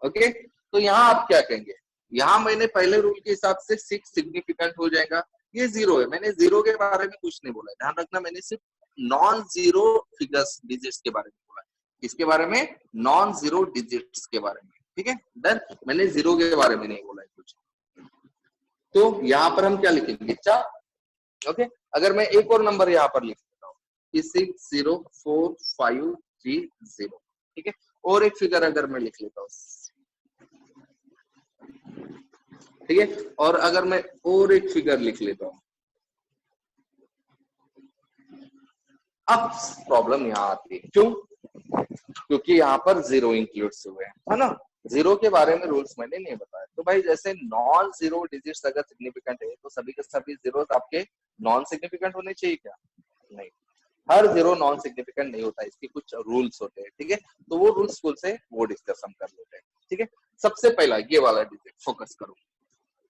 ओके, तो यहाँ आप क्या कहेंगे? यहाँ मैंने पहले रूल के हिसाब से 6 सिग्निफिकेंट हो जाएगा, ये 0 है। मैंने 0 के बारे में कुछ नहीं बोला, ध्यान रखना, मैंने सिर्फ नॉन जीरो फिगर्स डिजिट्स के बारे में बोला। किसके बारे में? नॉन जीरो डिजिट्स के बारे में। ठीक है, डन। मैंने 0 के बारे में नहीं बोला है कुछ। तो यहाँ पर हम क्या लिखेंगे? 4। ओके, अगर मैं एक और नंबर यहाँ पर लिख देता हूँ 6045330, ठीक है, और एक फिगर अगर मैं लिख लेता हूँ, ठीक है, और अगर मैं और एक फिगर लिख लेता हूं, अब प्रॉब्लम यहाँ आती है। क्यों? क्योंकि यहाँ पर 0 इंक्लूड्स हुए हैं, है ना। 0 के बारे में रूल्स मैंने नहीं बताया। तो भाई जैसे नॉन जीरो डिजिट्स अगर सिग्निफिकेंट है तो सभी के सभी जीरो आपके नॉन सिग्निफिकेंट होने चाहिए क्या? नहीं, हर 0 नॉन सिग्निफिकेंट नहीं होता, इसके कुछ रूल्स होते हैं। ठीक है, तो वो रूल्स स्कूल से वो डिस्कस हम कर लेते हैं। ठीक है, सबसे पहला ये वाला डिजिट फोकस करो।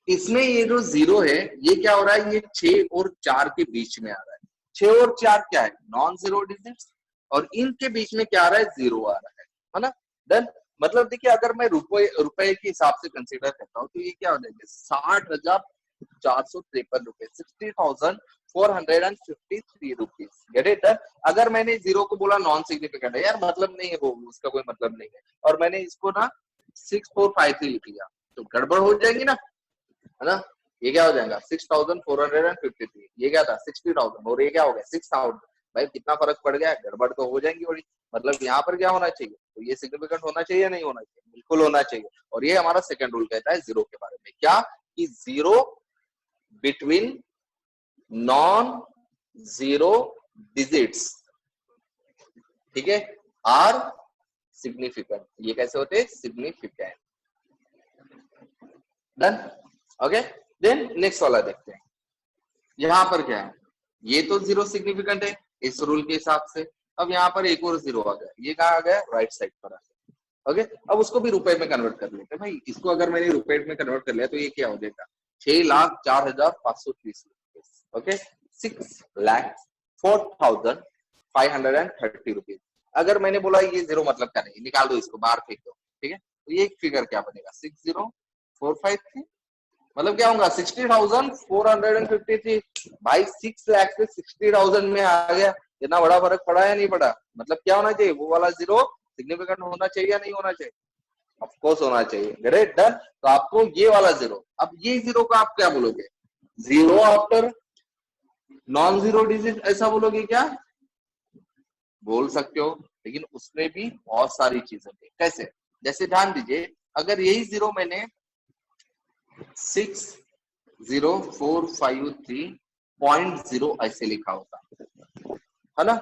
इसमें ये जो 0 है ये क्या हो रहा है? ये 6 और 4 के बीच में आ रहा है। 6 और 4 क्या है? नॉन जीरो डिजिट्स, और इनके बीच में क्या आ रहा है? 0 आ रहा है ना। डन। मतलब देखिए, अगर मैं रुपए के हिसाब से कंसीडर करता हूँ तो ये क्या हो जाएगा? 60,453 रुपए, 60,453 रुपीज। Get it? अगर मैंने 0 को बोला नॉन सिग्निफिकेंट है, यार मतलब नहीं है वो, उसका कोई मतलब नहीं है, और मैंने इसको ना 6453 लिख लिया, तो गड़बड़ हो जाएगी ना, है ना। ये क्या हो जाएगा? 6,453। ये क्या था? 60,000, और ये क्या हो गया? 6,000। भाई कितना फर्क पड़ गया? गड़बड़ तो हो जाएंगी बड़ी। मतलब यहाँ पर क्या होना चाहिए? तो ये सिग्निफिकेंट होना चाहिए, नहीं होना चाहिए? बिल्कुल होना चाहिए। और ये हमारा सेकंड रूल कहता है 0 के बारे में, क्या कि 0 बिटवीन नॉन जीरो डिजिट्स, ठीक है, आर सिग्निफिकेंट। ये कैसे होते हैं? Significant. Done. Okay, then next वाला देखते हैं। यहाँ पर क्या है? ये तो 0 सिग्निफिकेंट है इस रूल के हिसाब से। अब यहाँ पर एक और 0 आ गया, ये कहाँ आ गया? राइट साइड पर आ गया। ओके, अब उसको भी रुपए में कन्वर्ट कर लेते हैं। भाई इसको अगर मैंने रुपए में कन्वर्ट कर लिया तो ये क्या हो जाएगा? 6,04,530 रुपीज। Okay, 6,04,530 rupees. अगर मैंने बोला ये 0 मतलब क्या नहीं, निकाल दो इसको, बाहर फेंक दो। ठीक है, तो ये फिगर क्या बनेगा? 60,453, मतलब क्या होगा? 60,453। भाई 6 लाख से 60,000 में आ गया, इतना बड़ा फर्क पड़ा या नहीं पड़ा? मतलब क्या होना चाहिए? वो वाला 0 सिग्निफिकेंट होना चाहिए या नहीं होना चाहिए? ऑफ कोर्स होना चाहिए। Great, done. तो आपको ये वाला 0, अब ये 0 का आप क्या बोलोगे? 0 आफ्टर नॉन जीरो डिजिट, ऐसा बोलोगे क्या? बोल सकते हो, लेकिन उसमें भी बहुत सारी चीजें थी। कैसे? जैसे ध्यान दीजिए, अगर यही 0 मैंने 6,0453.0 ऐसे लिखा होता, है ना,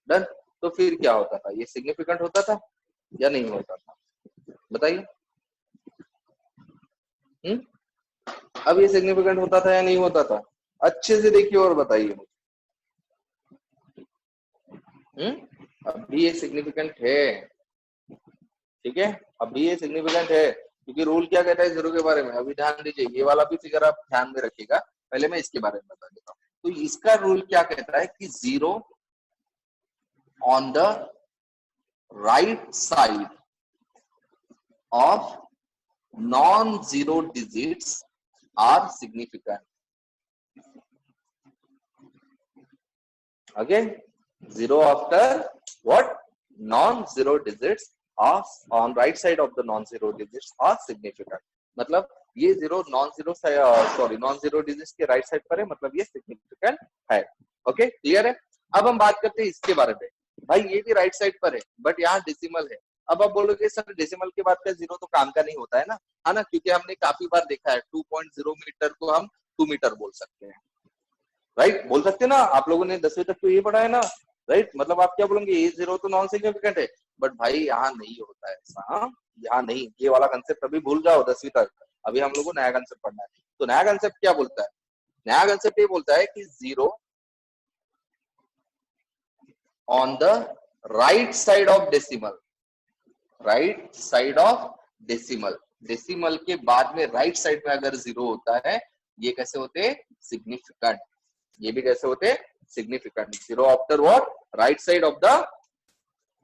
डन, तो फिर क्या होता था? ये सिग्निफिकेंट होता था या नहीं होता था? बताइए। अब ये सिग्निफिकेंट होता था या नहीं होता था? अच्छे से देखिए और बताइए मुझे। अभी ये सिग्निफिकेंट है, ठीक है, अभी ये सिग्निफिकेंट है, क्योंकि रूल क्या कहता है 0 के बारे में। अभी ध्यान दीजिए, ये वाला भी फिगर आप ध्यान में रखिएगा। पहले मैं इसके बारे में बता देता हूँ। तो इसका रूल क्या कहता है कि 0 on the right side of non zero digits are significant. Okay, 0 after what? Non zero digits are on right side of the non zero digits are significant. मतलब ये 0 non zero, sorry, non zero digits के राइट साइड पर है, मतलब ये सिग्निफिकेंट है। ओके, क्लियर है? अब हम बात करते हैं इसके बारे में। भाई ये भी राइट साइड पर है, बट यहाँ डेसिमल है। अब आप बोलोगे सर डेसिमल के बाद का 0 तो काम का नहीं होता है ना, है ना, क्योंकि हमने काफी बार देखा है 2.0 मीटर को हम 2 मीटर बोल सकते हैं, राइट? बोल सकते हैं ना, आप लोगों ने 10वीं तक तो ये पढ़ा है ना। राइट। मतलब आप क्या बोलेंगे, ये जीरो तो नॉन सिग्निफिकेंट है, बट भाई यहाँ नहीं होता है ऐसा। हाँ, यहाँ नहीं, ये वाला कंसेप्ट अभी भूल जाओ 10वीं तक। अभी हम लोग को नया कंसेप्ट पढ़ना है। तो नया कंसेप्ट क्या बोलता है, नया कंसेप्ट ये बोलता है कि zero on the right side of decimal, right side of decimal, decimal के बाद में राइट साइड में अगर जीरो होता है, ये कैसे होते, सिग्निफिकेंट। ये भी कैसे होते, significant. Zero after what, right side of the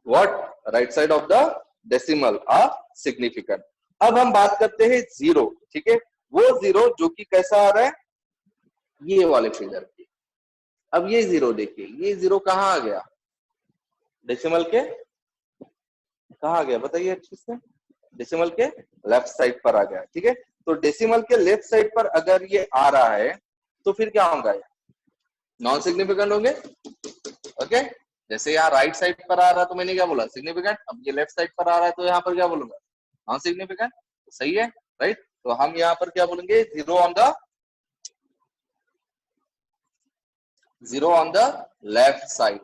what, right side of the decimal are significant. अब हम बात करते हैं जीरो, ठीक है, वो जीरो जो कि कैसा आ रहा है, ये वाले फिगर की। अब ये जीरो देखिए, ये जीरो कहाँ आ गया, डेसिमल के कहाँ आ गया बताइए अच्छे से, डेसिमल के लेफ्ट साइड पर आ गया, ठीक है। तो डेसिमल के लेफ्ट साइड पर अगर ये आ रहा है तो फिर क्या होगा, ये नॉन सिग्निफिकेंट होंगे। ओके, जैसे यहाँ राइट साइड पर आ रहा है तो मैंने क्या बोला, सिग्निफिकेंट। अब ये लेफ्ट साइड पर आ रहा है तो यहाँ पर क्या बोलूंगा, नॉन सिग्निफिकेंट। सही है, राइट। तो हम यहाँ पर क्या बोलेंगे, zero on the left side,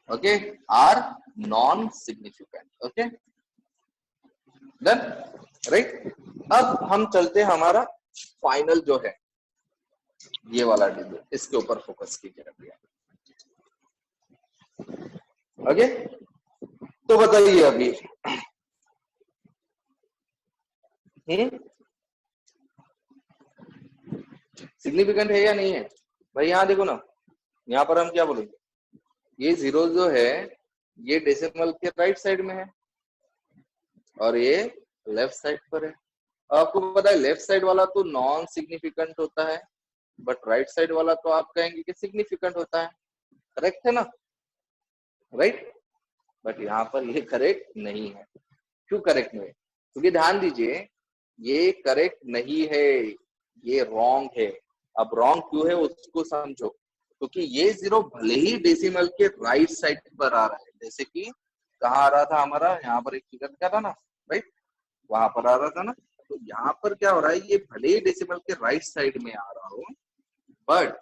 okay, are non significant. Okay done, right. अब हम चलते हैं हमारा फाइनल जो है ये वाला डिजिट, इसके ऊपर फोकस कीजिए। ओके, तो बताइए अभी सिग्निफिकेंट है या नहीं है भाई। यहाँ देखो ना, यहाँ पर हम क्या बोलेंगे, ये जीरो जो है ये डेसिमल के राइट साइड में है और ये लेफ्ट साइड पर है। आपको पता है लेफ्ट साइड वाला तो नॉन सिग्निफिकेंट होता है, बट राइट साइड वाला तो आप कहेंगे कि सिग्निफिकेंट होता है। करेक्ट है ना, राइट। बट यहाँ पर ये करेक्ट नहीं है। क्यों करेक्ट नहीं है, क्योंकि ध्यान दीजिए ये करेक्ट नहीं है, ये रॉन्ग है। अब रॉन्ग क्यों है उसको समझो, क्योंकि ये जीरो भले ही डेसिमल के राइट साइड पर आ रहा है, जैसे कि कहाँ आ रहा था हमारा, यहाँ पर एक फिगर क्या था ना, राइट, वहां पर आ रहा था ना। तो यहाँ पर क्या हो रहा है, ये भले ही डेसिमल के राइट साइड में आ रहा हो, बट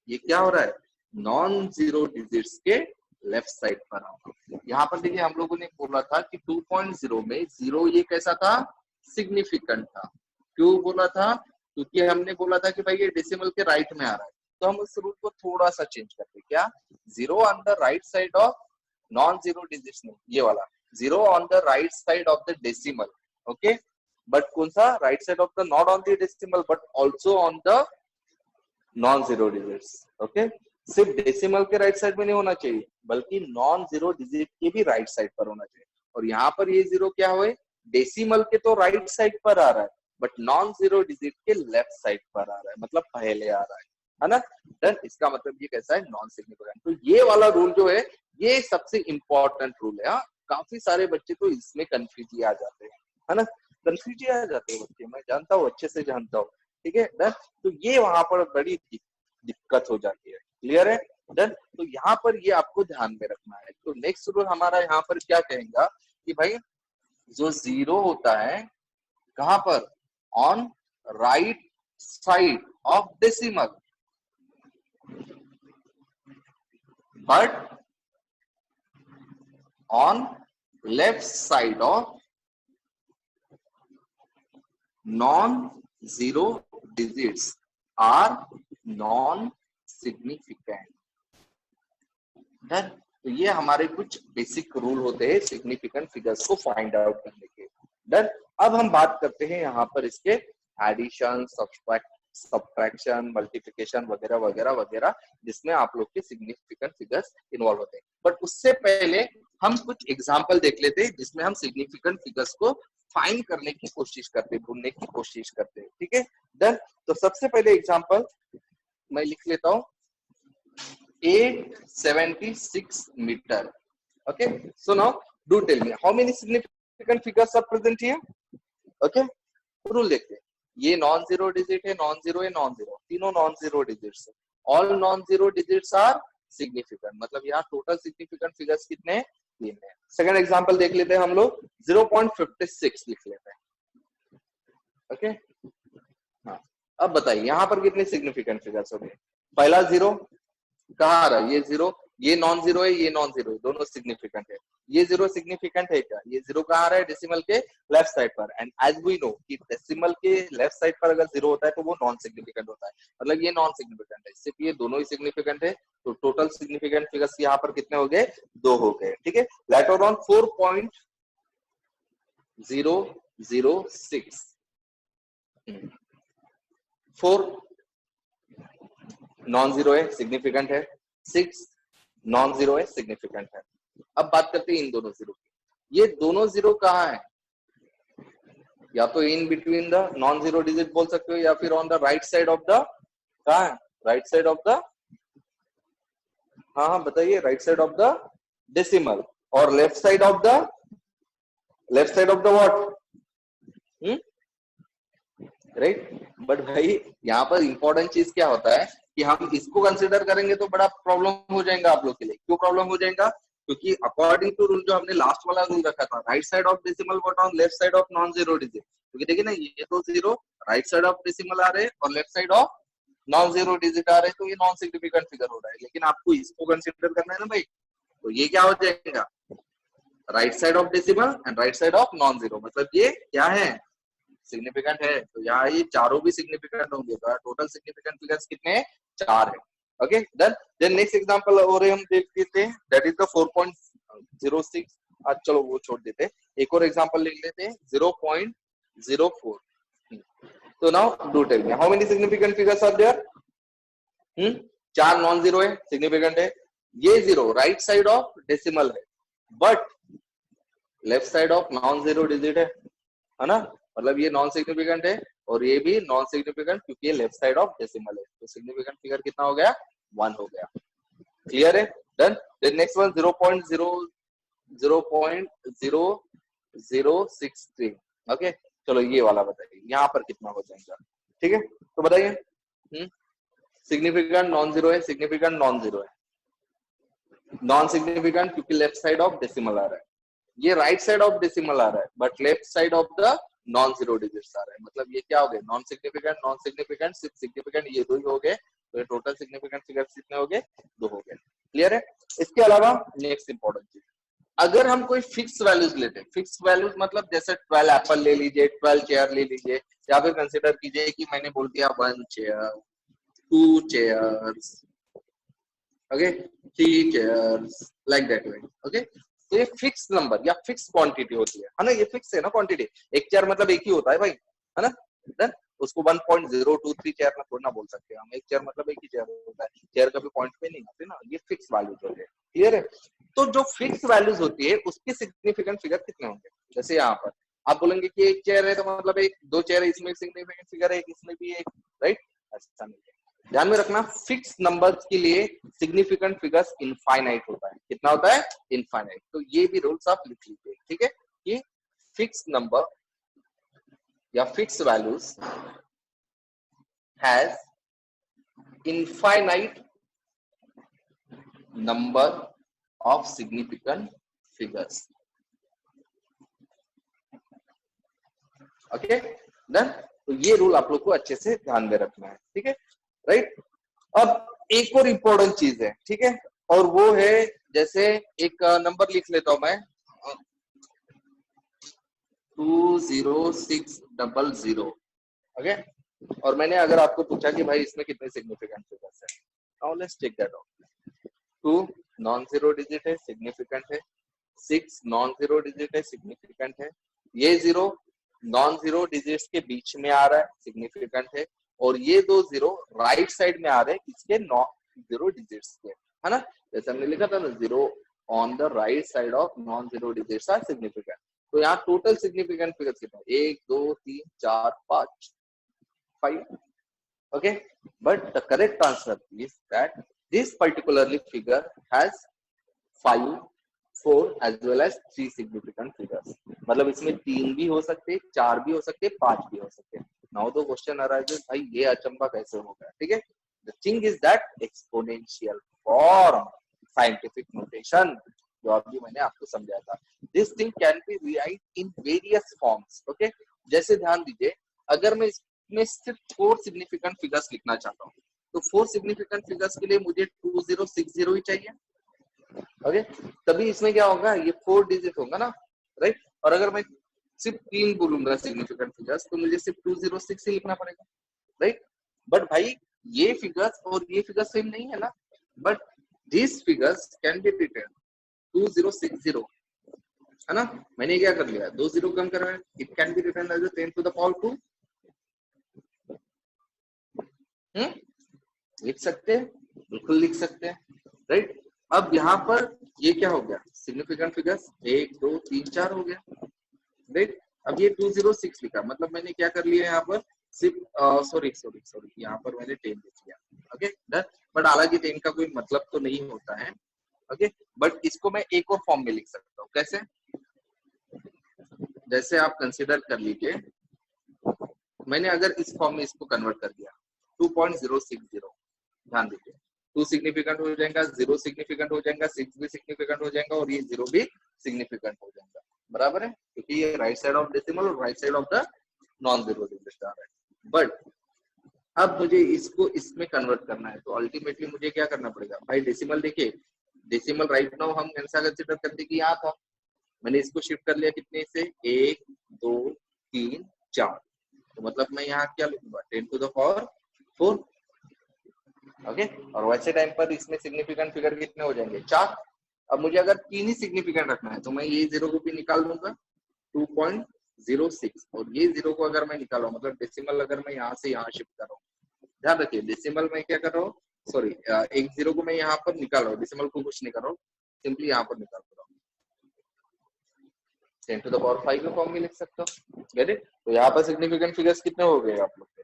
ये क्या हो रहा है, नॉन जीरो डिजिट्स के लेफ्ट साइड पर आ रहा हो। यहाँ पर देखिए हम लोगों ने बोला था कि 2.0 में जीरो ये कैसा था, सिग्निफिकेंट था। क्यों बोला था, क्योंकि हमने बोला था कि भाई ये डेसिमल के राइट में आ रहा है। तो हम उस रूल को थोड़ा सा चेंज करते, क्या, zero on the right side of non zero digits में, ये वाला zero on the right side of the decimal. Okay, but कौन सा, right side of the, not on the decimal but also on the non zero digits. Okay, सिर्फ डेसिमल के राइट साइड में नहीं होना चाहिए, बल्कि नॉन जीरो डिजिट के भी राइट साइड पर होना चाहिए। और यहाँ पर ये जीरो क्या हुए, डेसिमल के तो राइट साइड पर आ रहा है, बट नॉन जीरो डिजिट के लेफ्ट साइड पर आ रहा है, मतलब पहले आ रहा है ना। डन, इसका मतलब ये कैसा है, नॉन सिग्निफिकेंट। तो ये वाला रूल जो है ये सबसे इंपॉर्टेंट रूल है। हाँ, काफी सारे बच्चे तो इसमें कंफ्यूज आ जाते हैं, है ना, कंफ्यूज आ जाते हैं बच्चे, मैं जानता हूँ, अच्छे से जानता हूँ, ठीक है डन। तो ये वहां पर बड़ी दिक्कत हो जाती है, क्लियर है डन। तो यहाँ पर ये आपको ध्यान में रखना है। तो नेक्स्ट रूल हमारा यहाँ पर क्या कहेगा कि भाई जो जीरो होता है कहाँ पर, on right side of decimal, but on left side of non zero digits are non significant. तो ये हमारे कुछ बेसिक रूल होते हैं सिग्निफिकेंट फिगर्स को फाइंड आउट करने के। डन, अब हम बात करते हैं यहाँ पर इसके एडिशन, सब्ट्रैक्शन, मल्टीप्लिकेशन वगैरह वगैरह वगैरह, जिसमें आप लोग के सिग्निफिकेंट फिगर्स इन्वॉल्व होते हैं। बट उससे पहले हम कुछ एग्जाम्पल देख लेते हैं जिसमें हम सिग्निफिकेंट फिगर्स को फाइंड करने की कोशिश करते, ढूंढने की कोशिश करते हैं, ठीक है डन। तो सबसे पहले एग्जाम्पल मैं लिख लेता हूँ, 876 meter. Okay, so now do tell me how many significant figures are present here. Okay, rule देखते हैं, ये नॉन जीरो डिजिट है, नॉन जीरो है, नॉन जीरो, तीनों नॉन जीरो डिजिट्स है, all non zero digits are significant. मतलब यहाँ टोटल सिग्निफिकेंट फिगर्स कितने हैं, 3 है। सेकंड एग्जांपल देख लेते हैं हम लोग, 0.56 लिख लेते हैं। ओके, हाँ, अब बताइए यहाँ पर कितने सिग्निफिकेंट फिगर्स हो गए। पहला जीरो कहाँ आ रहा है, ये जीरो ये नॉन जीरो है, ये नॉन जीरो, दोनों सिग्निफिकेंट है। ये जीरो सिग्निफिकेंट है क्या? ये जीरो कहाँ आ रहा है? डेसिमल के लेफ्ट साइड पर। एंड एज वी नो कि डेसिमल के लेफ्ट साइड पर अगर जीरो होता है तो वो नॉन सिग्निफिकेंट होता है, मतलब ये नॉन सिग्निफिकेंट है। सिर्फ ये दोनों ही सिग्निफिकेंट है, तो टोटल सिग्निफिकेंट फिगर्स यहाँ पर कितने हो गए? 2 हो गए। ठीक है, लेटर ऑन 4.006 4 नॉन जीरो है, सिग्निफिकेंट है, 6 नॉन जीरो है, सिग्निफिकेंट है। अब बात करते हैं इन दोनों जीरो की। ये दोनों जीरो कहाँ है? या तो in between the non zero digit बोल सकते हो, या फिर on the right side of the, कहाँ है? राइट साइड ऑफ द, हाँ बताइए, right side of the decimal, और left side of the, left side of the what? Right. But भाई यहाँ पर इंपॉर्टेंट चीज क्या होता है कि हम इसको कंसिडर करेंगे तो बड़ा प्रॉब्लम हो जाएगा आप लोग के लिए। क्यों प्रॉब्लम हो जाएगा? क्योंकि अकॉर्डिंग टू रूल जो हमने लास्ट वाला रूल रखा था, right side of decimal what on left side of non zero digit, क्योंकि देखिए ना, ये तो zero right side of decimal आ रहे हैं और left side of non zero digit आ रहे हैं, तो ये नॉन सिग्निफिकेंट फिगर हो रहा है। लेकिन आपको इसको कंसिडर करना है ना भाई, तो ये क्या हो जाएगा? Right side of decimal and right side of non zero, मतलब ये क्या है? सिग्निफिकेंट है। तो यहाँ ये चारों भी सिग्निफिकेंट होंगे, तो टोटल सिग्निफिकेंट फिगर्स कितने हैं? 4 है। Okay done. Then next example और हम देख लेते हैं, दैट इज द 4.06। आज चलो वो छोड़ देते हैं, एक और एग्जांपल लिख लेते हैं, 0.04। तो now do tell me how many significant figures are there? 4 non zero है, सिग्निफिकेंट है। ये zero right side of decimal है, but left side of non zero digit है ना, मतलब ये नॉन सिग्निफिकेंट है और ये भी नॉन सिग्निफिकेंट, क्योंकि ये लेफ्ट साइड ऑफ डेसिमल है। तो सिग्निफिकेंट फिगर कितना हो गया? 1 हो गया। क्लियर है? Done. Then next one 0.00063। Okay चलो ये वाला बताइए, यहाँ पर कितना हो जाएगा? ठीक है, तो बताइए। सिग्निफिकेंट नॉन जीरो है, सिग्निफिकेंट नॉन जीरो है, नॉन सिग्निफिकेंट क्योंकि लेफ्ट साइड ऑफ डेसिमल आ रहा है, ये राइट साइड ऑफ डेसिमल आ रहा है, but left side of the non zero digits आ रहा है, मतलब ये क्या हो गए? Non significant, non significant, significant, ये 2 ही हो गए, तो ये टोटल सिग्निफिकेंट फिगर्स कितने हो गए? 2 हो गए। क्लियर है? इसके अलावा नेक्स्ट इंपॉर्टेंट चीज, अगर हम कोई फिक्स वैल्यूज लेते हैं, फिक्स वैल्यूज मतलब जैसे 12 एप्पल ले लीजिए, 12 चेयर ले लीजिए, या फिर कंसिडर कीजिए कि मैंने बोल दिया 1 chair, 2 chairs, okay 3 chairs, like that way. Okay, तो ये फिक्स नंबर या फिक्स क्वांटिटी होती है ना, ये फिक्स है ना क्वांटिटी। एक चेयर मतलब एक ही होता है भाई, है ना। देन उसको 1.023 चेयर में थोड़ा ना बोल सकते हम, एक चेयर मतलब एक ही चेयर होता है, चेयर कभी पॉइंट पे नहीं आते ना, ये फिक्स वैल्यूज होते हैं। क्लियर है? तो जो फिक्स वैल्यूज होती है उसके सिग्निफिकेंट फिगर कितने होंगे? जैसे यहाँ पर आप बोलेंगे कि एक चेयर है तो मतलब एक, 2 चेयर है, इसमें सिग्निफिकेंट फिगर है, इसमें भी एक, राइट? ऐसा नहीं है। ध्यान में रखना, फिक्स नंबर्स के लिए सिग्निफिकेंट फिगर्स इनफाइनाइट होता है। कितना होता है? इनफाइनाइट। तो ये भी रूल्स आप लिख लीजिए, ठीक है, कि फिक्स नंबर या fix values has infinite number of significant figures. Okay done. तो ये रूल आप लोग को अच्छे से ध्यान में रखना है, ठीक है, राइट। अब एक और इम्पोर्टेंट चीज है, ठीक है, और वो है, जैसे एक नंबर लिख लेता हूं मैं, 20600। ओके, और मैंने अगर आपको पूछा कि भाई इसमें कितने सिग्निफिकेंट फिगर्स है, now let's take that out. 2 non zero digit है, सिग्निफिकेंट है, 6 नॉन जीरो डिजिट है, सिग्निफिकेंट है, ये 0 नॉन जीरो डिजिट्स के बीच में आ रहा है, सिग्निफिकेंट है, और ये 2 0 राइट साइड में आ रहे हैं इसके नॉन जीरो डिजिट्स के, है ना। जैसे हमने लिखा था ना, 0 on the right side of non zero digits are significant. तो यहाँ टोटल सिग्निफिकेंट फिगर्स कितने? 1 2 3 4 5 5। okay, but the correct answer is that this particularly figure has 5 4 as well as 3 significant figures। मतलब इसमें 3 भी हो सकते, 4 भी हो सकते, 5 भी हो सकते। नाउ द क्वेश्चन अराइजेस, भाई ये अचंभा कैसे हो गया? ठीक है, the thing is that exponential form, scientific notation जो अभी मैंने आपको समझाया था, this thing can be rewrite in various forms. Okay, जैसे ध्यान दीजिए, अगर मैं इसमें सिर्फ 4 सिग्निफिकेंट फिगर्स लिखना चाहता हूँ, तो 4 सिग्निफिकेंट फिगर्स के लिए मुझे 2060 ही चाहिए, ओके, तभी इसमें क्या होगा, ये 4 डिजिट होगा ना, राइट। और अगर मैं सिर्फ 3 बोलूंगा सिग्निफिकेंट फिगर्स, तो मुझे सिर्फ 206 ही लिखना पड़ेगा, राइट। बट भाई ये फिगर्स और ये फिगर्स सेम नहीं है ना, but this figures can be written 2060, है ना। मैंने क्या कर लिया, 2 जीरो कम कर रहा है, it can be written as 10 to the power 2। लिख सकते हैं, बिल्कुल लिख सकते हैं, राइट। अब यहाँ पर ये क्या हो गया, सिग्निफिकेंट फिगर्स 1 2 3 4 हो गया, राइट। अब ये 206 लिखा, मतलब मैंने क्या कर लिया यहाँ पर, सिर्फ सॉरी सॉरी सॉरी, यहाँ पर मैंने 10 लिख लिया, ओके डन। बट हालांकि 10 का कोई मतलब तो नहीं होता है, ओके। बट इसको मैं एक और फॉर्म में लिख सकता हूँ, कैसे, जैसे आप कंसिडर कर लीजिए, मैंने अगर इस फॉर्म में इसको कन्वर्ट कर दिया 2.060, ध्यान दीजिए, 2 सिग्निफिकेंट हो जाएगा, 0 सिग्निफिकेंट हो जाएगा, 6 भी सिग्निफिकेंट हो जाएगा, और ये 0 भी सिग्निफिकेंट हो जाएगा, बराबर है, क्योंकि ये राइट साइड ऑफ डेसिमल और right side of the non zero digit आ रहा है। बट अब मुझे इसको इसमें कन्वर्ट करना है, तो अल्टीमेटली मुझे क्या करना पड़ेगा भाई, डेसिमल देखिए, डेसिमल राइट नाउ हम ऐसा कंसिडर करते कि यहाँ था, मैंने इसको शिफ्ट कर लिया कितने से, 1 2 3 4, तो मतलब मैं यहाँ क्या लिखूंगा, 10 टू द पावर 4, ओके। और वैसे टाइम पर इसमें सिग्निफिकेंट फिगर कितने हो जाएंगे, 4। अब मुझे अगर 3 ही सिग्निफिकेंट रखना है, तो मैं ये 0 को भी निकाल दूंगा 2.06, और ये 0 को अगर मैं निकाला, मतलब डेसिमल अगर मैं यहाँ से यहाँ शिफ्ट कर रहा हूँ, ध्यान रखिए डेसिमल में क्या कर रहा हूँ, सॉरी एक 0 को मैं यहाँ पर निकाल रहा हूँ, डेसिमल को कुछ नहीं कर रहा हूँ, सिंपली यहाँ पर निकाल रहा हूँ, 10 टू द पावर 5 के फॉर्म में लिख सकता हूँ, गेट इट। तो यहाँ पर सिग्निफिकेंट फिगर्स कितने हो गए आप लोग के,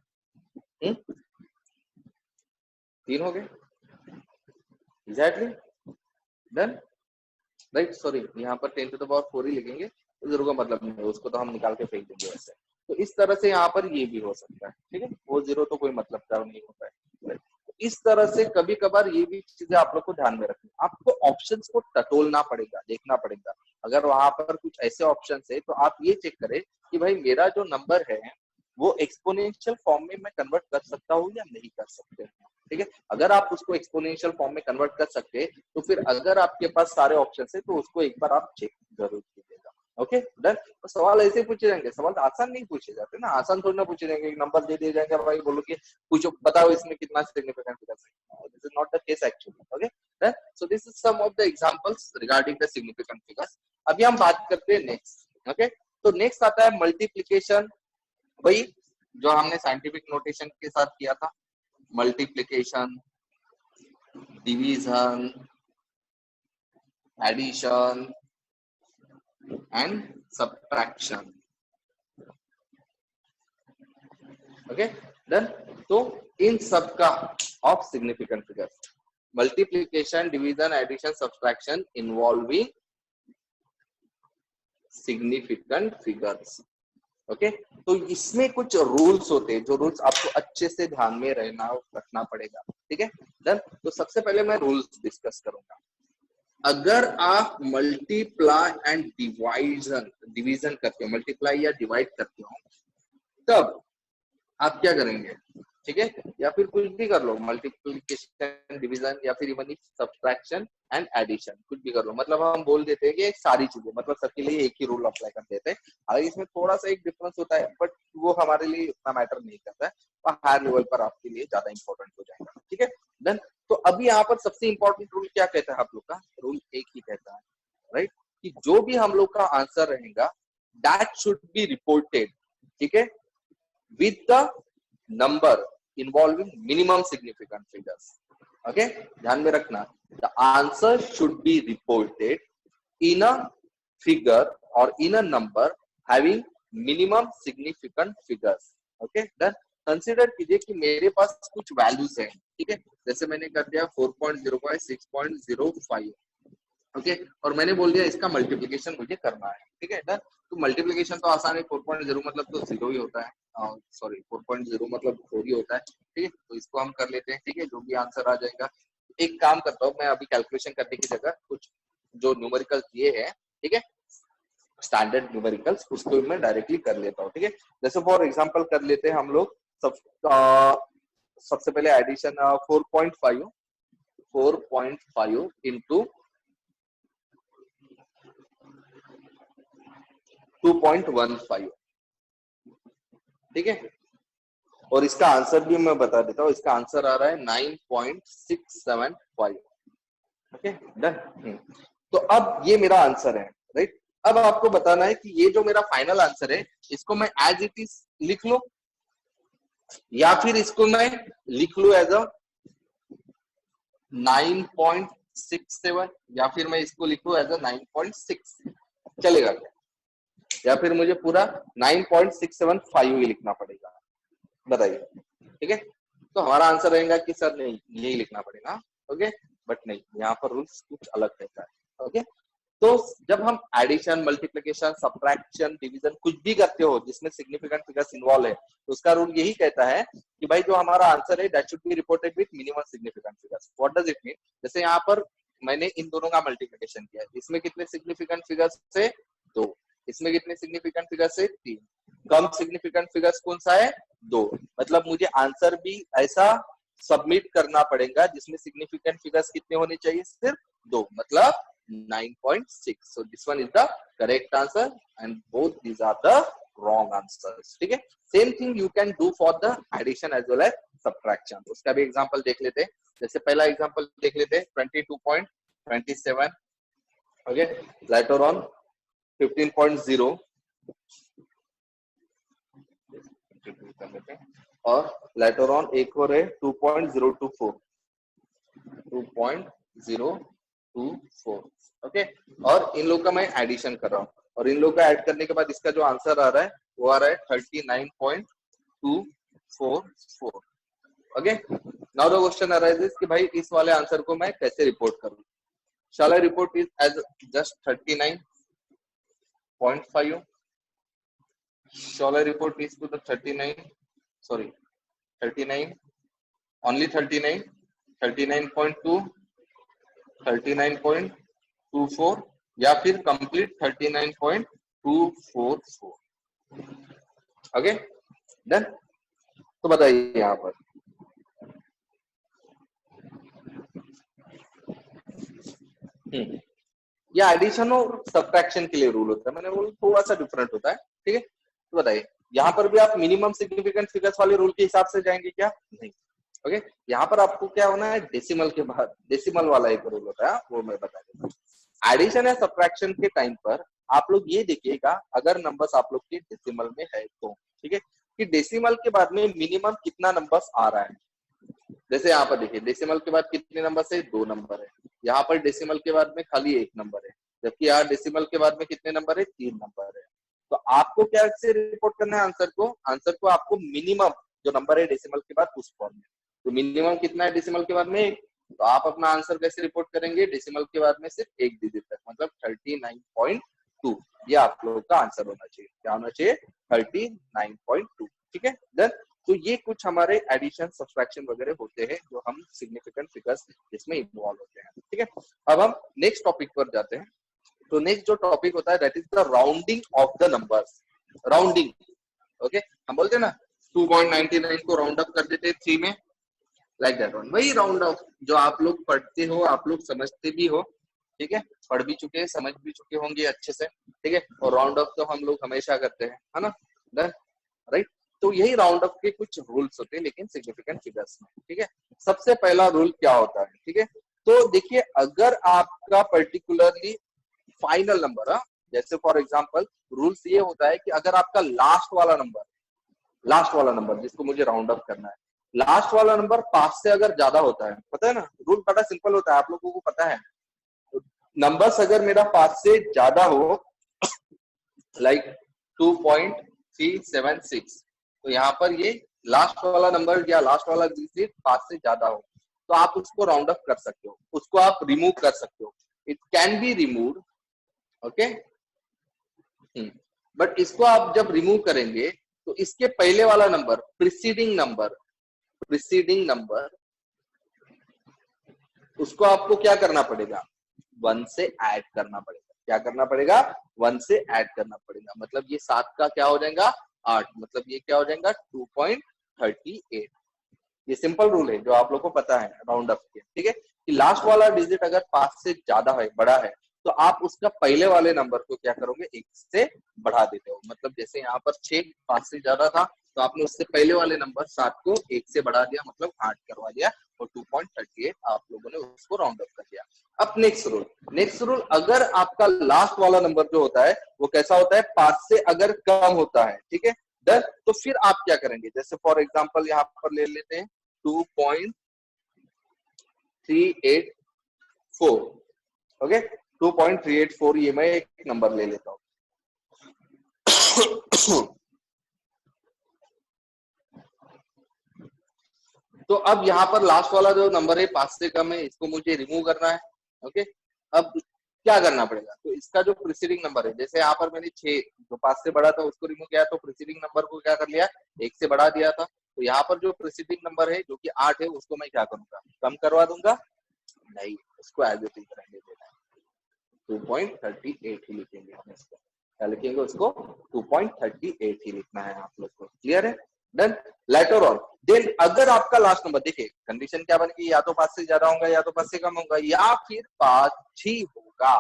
3 हो गए, एग्जैक्टली डन, राइट। सॉरी यहाँ पर 10 टू द पावर 4 ही लिखेंगे, तो 0 का मतलब नहीं है, उसको तो हम निकाल के फेंक देंगे वैसे। तो इस तरह से यहाँ पर ये भी हो सकता है, ठीक है, वो 0 तो कोई मतलब का नहीं होता है, right? इस तरह से कभी कभार ये भी चीजें आप लोग को ध्यान में रखनी, आपको ऑप्शंस को टटोलना पड़ेगा, देखना पड़ेगा। अगर वहां पर कुछ ऐसे ऑप्शन है, तो आप ये चेक करें कि भाई मेरा जो नंबर है वो एक्सपोनेंशियल फॉर्म में मैं कन्वर्ट कर सकता हूँ या नहीं कर सकते, ठीक है। अगर आप उसको एक्सपोनेंशियल फॉर्म में कन्वर्ट कर सकते, तो फिर अगर आपके पास सारे ऑप्शन है, तो उसको एक बार आप चेक जरूर कीजिएगा, ओके डन। तो सवाल ऐसे पूछे जाएंगे, सवाल आसान नहीं पूछे जाते ना, आसान थोड़ी ना पूछे जाएंगे, एक नंबर दे दिए जाएंगे, भाई बोलो कि पूछो बताओ इसमें कितना सिग्निफिकेंट फिगर है, this is not the case actually, okay done. So this is some of the examples regarding the significant figures. अभी हम बात करते हैं नेक्स्ट, ओके। तो नेक्स्ट आता है मल्टीप्लिकेशन, वही जो हमने साइंटिफिक नोटेशन के साथ किया था, multiplication, division, addition and subtraction, okay done. तो इन सब का of significant figures, multiplication, division, addition, subtraction involving significant figures, okay. तो इसमें कुछ रूल्स होते हैं, जो रूल्स आपको अच्छे से ध्यान में रखना पड़ेगा, ठीक है डन। तो सबसे पहले मैं रूल्स डिस्कस करूंगा। अगर आप मल्टीप्लाई एंड डिवीजन करते हो, मल्टीप्लाई या डिवाइड करते हो, तब आप क्या करेंगे, ठीक है, या फिर कुछ भी कर लो, मल्टीप्लिकेशन, डिवीजन, या फिर इवन सब्ट्रैक्शन एंड एडिशन, कुछ भी कर लो, मतलब हम बोल देते हैं कि सारी चीजें, मतलब सबके लिए एक ही रूल अप्लाई कर देते हैं। हालांकि इसमें थोड़ा सा एक डिफरेंस होता है, बट वो हमारे लिए उतना मैटर नहीं करता है, और हायर लेवल पर आपके लिए ज्यादा इंपॉर्टेंट हो जाएगा, ठीक है डन। तो अभी यहाँ पर सबसे इंपॉर्टेंट रूल क्या कहता है आप लोग का, रूल एक ही कहता है, राइट, कि जो भी हम लोग का आंसर रहेगा दैट शुड बी रिपोर्टेड, ठीक है, with the number involving minimum significant figures, okay, ध्यान में रखना, the answer should be reported in a figure or in a number having minimum significant figures, okay done। Consider कीजिए कि मेरे पास कुछ वैल्यूज हैं, ठीक है, जैसे मैंने कर दिया 4.05 6.05, ओके, और मैंने बोल दिया इसका मल्टीप्लिकेशन मुझे करना है, ठीक है डन। तो मल्टीप्लिकेशन तो आसान है, 4.0 मतलब तो 0 ही होता है, सॉरी 4.0 मतलब 4 ही होता है, ठीक है। तो इसको हम कर लेते हैं, ठीक है, जो भी आंसर आ जाएगा। एक काम करता हूँ मैं, अभी कैलकुलेशन करने की जगह कुछ जो न्यूमेरिकल दिए हैं, ठीक है, स्टैंडर्ड न्यूमेरिकल्स, उसको मैं डायरेक्टली कर लेता हूँ, ठीक है। जैसे फॉर एग्जाम्पल कर लेते हैं हम लोग सबसे पहले एडिशन 4.5 इंटू 2.15, ठीक है। और इसका आंसर भी मैं बता देता हूँ, इसका आंसर आ रहा है 9.675, ओके डन। तो अब ये मेरा आंसर है, राइट। अब आपको बताना है कि ये जो मेरा फाइनल आंसर है इसको मैं एज इट इज लिख लूं या फिर इसको मैं लिख लूं एज अ 9.67, या फिर मैं इसको लिखूं एज अ 9.6, चलेगा क्या? या फिर मुझे पूरा 9.675 ही लिखना पड़ेगा, बताइए, ठीक है। तो हमारा आंसर रहेगा कि सर नहीं यही लिखना पड़ेगा, ओके। बट नहीं, यहाँ पर रूल्स कुछ अलग रहता है, ओके। तो जब हम एडिशन, मल्टीप्लिकेशन, सब्ट्रैक्शन, डिवीजन कुछ भी करते हो जिसमें सिग्निफिकेंट फिगर्स इन्वॉल्व है, तो उसका रूल यही कहता है कि भाई जो हमारा आंसर है that should be reported with minimum significant figures. What does it mean? जैसे यहाँ पर मैंने इन दोनों का मल्टीप्लिकेशन किया, इसमें कितने सिग्निफिकेंट फिगर्स से? 2। इसमें कितने सिग्निफिकेंट फिगर्स से? 3। कम सिग्निफिकेंट फिगर्स कौन सा है? 2। मतलब मुझे आंसर भी ऐसा सबमिट करना पड़ेगा जिसमें सिग्निफिकेंट फिगर्स कितने होने चाहिए? सिर्फ 2, मतलब 9.6. So this one is the correct answer and both these are the wrong answers, ठीक है। Same thing you can do for the addition as well as subtraction. उसका भी एग्जांपल देख लेते हैं। जैसे पहला एग्जांपल देख लेते हैं, 22.27, ओके। लेटर ऑन 15.0 और लेटर ऑन एक और है 2.024, 2.024, ओके। और इन लोग का मैं एडिशन कर रहा हूँ, और इन लोग का ऐड करने के बाद इसका जो आंसर आ रहा है वो आ रहा है 39.244, okay. Now the question arises कि भाई इस वाले आंसर को मैं कैसे रिपोर्ट करूँ? Shall I report it as just 39.5? Shall I report it to the 39 only 39, 39.2, 39.24 या फिर कंप्लीट 39.244, ओके डन। तो बताइए यहाँ पर ये एडिशन और सब्ट्रैक्शन के लिए रूल होता है, मैंने बोला थोड़ा सा डिफरेंट होता है, ठीक है। तो बताइए यहाँ पर भी आप मिनिमम सिग्निफिकेंट फिगर्स वाले रूल के हिसाब से जाएंगे क्या? नहीं, ओके। यहाँ पर आपको क्या होना है, डेसिमल के बाद डेसिमल वाला एक रूल होता है, वो मैं बता देता हूँ। एडिशन या सब्ट्रैक्शन के टाइम पर आप लोग ये देखिएगा, अगर नंबर्स आप लोग के डेसिमल में है तो, ठीक है, कि डेसिमल के बाद में मिनिमम कितना नंबर्स आ रहा है। जैसे यहाँ पर देखिए डेसिमल के बाद कितने नंबर है? 2 नंबर है। यहाँ पर डेसिमल के बाद में खाली 1 नंबर है, जबकि यहाँ डेसिमल के बाद में कितने नंबर है? 3 नंबर है। तो आपको क्या से रिपोर्ट करना है आंसर को? आंसर को आपको मिनिमम जो नंबर है डेसिमल के बाद उस फॉर्म में, तो मिनिमम कितना है डेसिमल के बाद में? तो आप अपना आंसर कैसे रिपोर्ट करेंगे? डेसिमल के बाद में सिर्फ 1 डिजिट तक, मतलब 39.2, ये आप लोगों का आंसर होना चाहिए। क्या होना चाहिए? 39.2, ठीक है डन। तो ये कुछ हमारे एडिशन, सब्ट्रैक्शन वगैरह होते हैं जो हम सिग्निफिकेंट फिगर्स इसमें इन्वॉल्व होते हैं, ठीक है। अब हम नेक्स्ट टॉपिक पर जाते हैं। तो नेक्स्ट जो टॉपिक होता है that is the rounding off the numbers. Rounding, okay. हम बोलते हैं ना 2.99 को राउंड अप कर देते हैं 3 में, लाइक दैट वन। वही राउंड ऑफ जो आप लोग पढ़ते हो, आप लोग समझते भी हो, ठीक है, पढ़ भी चुके हैं, समझ भी चुके होंगे अच्छे से, ठीक है। और राउंड ऑफ तो हम लोग हमेशा करते हैं, है ना, राइट। तो यही राउंड ऑफ के कुछ रूल्स होते हैं लेकिन सिग्निफिकेंट फिगर्स में, ठीक है। सबसे पहला रूल क्या होता है, ठीक है, तो देखिए अगर आपका पर्टिकुलरली फाइनल नंबर, जैसे फॉर एग्जांपल रूल्स ये होता है कि अगर आपका लास्ट वाला नंबर जिसको मुझे राउंड अप करना है, लास्ट वाला नंबर 5 से अगर ज्यादा होता है, पता है ना, रूल बड़ा सिंपल होता है, आप लोगों को पता है। नंबर्स अगर मेरा 5 से ज्यादा हो, लाइक 2.376, तो यहाँ पर ये लास्ट वाला नंबर या लास्ट वाला डिजिट 5 से ज्यादा हो तो आप उसको राउंड अप कर सकते हो, उसको आप रिमूव कर सकते हो, it can be removed, okay. But इसको आप जब रिमूव करेंगे तो इसके पहले वाला नंबर, प्रीसीडिंग नंबर, उसको आपको क्या करना पड़ेगा? 1 से ऐड करना पड़ेगा। क्या करना पड़ेगा? 1 से ऐड करना पड़ेगा। मतलब ये 7 का क्या हो जाएगा? 8, मतलब ये क्या हो जाएगा? 2.38। ये सिंपल रूल है जो आप लोग को पता है राउंड अप के, ठीक है, कि लास्ट वाला डिजिट अगर 5 से ज्यादा है, बड़ा है, तो आप उसका पहले वाले नंबर को क्या करोगे, 1 से बढ़ा देते हो। मतलब जैसे यहाँ पर 6 5 से ज्यादा था, तो आपने उससे पहले वाले नंबर 7 को 1 से बढ़ा दिया, मतलब 8 करवा दिया, और 2.38 आप लोगों ने उसको राउंड अप कर दिया। अब नेक्स्ट रूल, अगर आपका लास्ट वाला नंबर जो होता है वो कैसा होता है, 5 से अगर कम होता है, ठीक है, डन, तो फिर आप क्या करेंगे, जैसे फॉर एग्जांपल यहाँ पर ले लेते हैं 2.384, ओके, 2.384 ये मैं एक नंबर ले लेता हूँ। तो अब यहाँ पर लास्ट वाला जो नंबर है 5 से कम है, इसको मुझे रिमूव करना है, ओके। अब क्या करना पड़ेगा, तो इसका जो प्रीसीडिंग नंबर है, जैसे यहाँ पर मैंने 6 जो 5 से बड़ा था उसको रिमूव किया, तो प्रीसीडिंग नंबर को क्या कर लिया, 1 से बढ़ा दिया था। तो यहाँ पर जो प्रीसीडिंग नंबर है जो कि 8 है, उसको मैं क्या करूंगा, कम करवा दूंगा, नहीं, उसको एज इट इज रहने देना है, 2.38 ही लिखेंगे हम इसको, क्या लिखेंगे उसको, 2.38 ही लिखना है आप लोग को, क्लियर है, डन। लेटर ऑन देन अगर आपका लास्ट नंबर, देखिए कंडीशन क्या बनेगी, या तो 5 से ज्यादा होगा, या तो 5 से कम होगा, या फिर 5 ही होगा,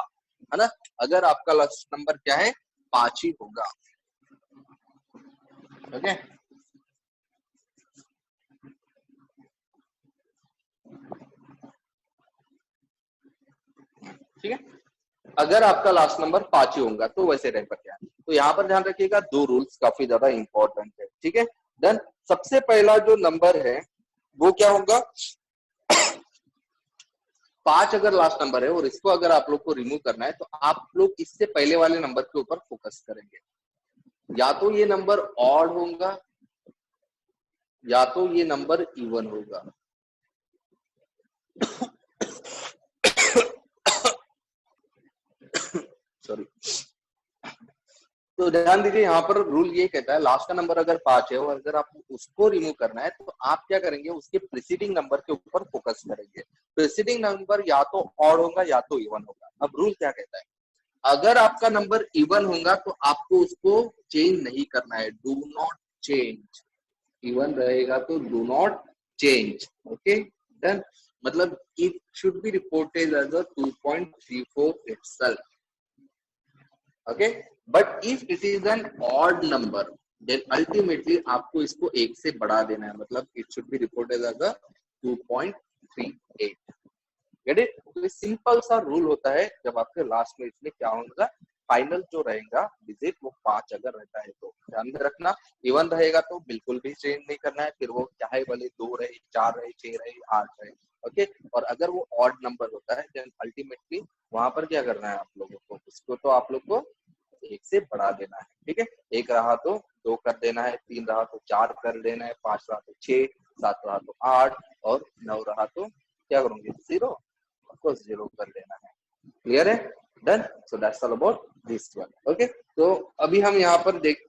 है ना। अगर आपका लास्ट नंबर क्या है, 5 ही होगा, ओके। ठीक है, अगर आपका लास्ट नंबर 5 ही होगा तो वैसे टाइप पर क्या है, तो यहाँ पर ध्यान रखिएगा, 2 रूल्स काफी ज्यादा इंपॉर्टेंट है, ठीक है, डन। सबसे पहला जो नंबर है वो क्या होगा, 5 अगर लास्ट नंबर है और इसको अगर आप लोग को रिमूव करना है, तो आप लोग इससे पहले वाले नंबर के ऊपर फोकस करेंगे, या तो ये नंबर ऑड होगा, या तो ये नंबर इवन होगा। सॉरी, तो ध्यान दीजिए, यहाँ पर रूल ये कहता है, लास्ट का नंबर अगर 5 है और अगर आपको उसको रिमूव करना है, तो आप क्या करेंगे, उसके प्रीसीडिंग नंबर के ऊपर फोकस करेंगे। प्रीसीडिंग नंबर या तो ऑड होगा या तो इवन होगा। अब रूल क्या कहता है, अगर आपका नंबर इवन होगा तो आपको उसको चेंज नहीं करना है, डू नॉट चेंज, इवन रहेगा तो do not change, okay, done. मतलब it should be reported as a 2.34 itself, okay. But if it is an odd number, then ultimately आपको इसको 1 से बढ़ा देना है, मतलब it should be reported as a 2.38, get it. तो ये सिंपल सा रूल होता है, जब आपके लास्ट में इसमें क्या होगा, फाइनल जो रहेगा डिजिट वो 5 अगर रहता है तो ध्यान में रखना, इवन रहेगा तो बिल्कुल भी चेंज नहीं करना है, फिर वो चाहे भले 2 रहे, 4 रहे, 6 रहे, 8 रहे, ओके। और अगर वो ऑड नंबर होता है, देन अल्टीमेटली वहां पर क्या करना है आप लोगों को, उसको तो आप लोग को 1 से बढ़ा देना है, ठीक है। 1 रहा तो 2 कर देना है, 3 रहा तो 4 कर देना है, 5 रहा तो 6, 7 रहा तो 8, और 9 रहा तो क्या करूंगे, 0, उसको 0 कर देना है, क्लियर है, done. So that's all about this one, okay. तो अभी हम यहाँ पर देख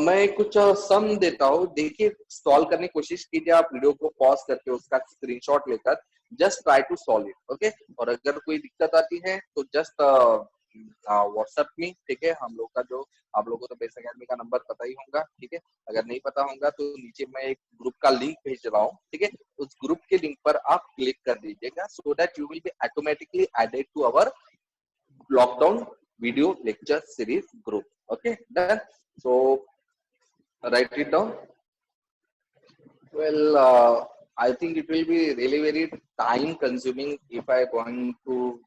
मैं कुछ सम देता हूँ, देखिए सॉल्व करने की कोशिश कीजिए, आप वीडियो को पॉज करके उसका स्क्रीनशॉट लेकर just try to solve it, okay. और अगर कोई दिक्कत आती है तो जस्ट व्हाट्सएप में, ठीक है, हम लोग का जो, आप लोगों को तो बेस अकेडमी का नंबर पता ही होगा, ठीक है, अगर नहीं पता होगा तो नीचे मैं एक ग्रुप का लिंक भेज रहा हूँ, ठीक है, उस ग्रुप के लिंक पर आप क्लिक कर दीजिएगा, so that you will be automatically added to our lockdown video lecture series group, okay, done. So write it down. Well, I think it will be really very time consuming if I going to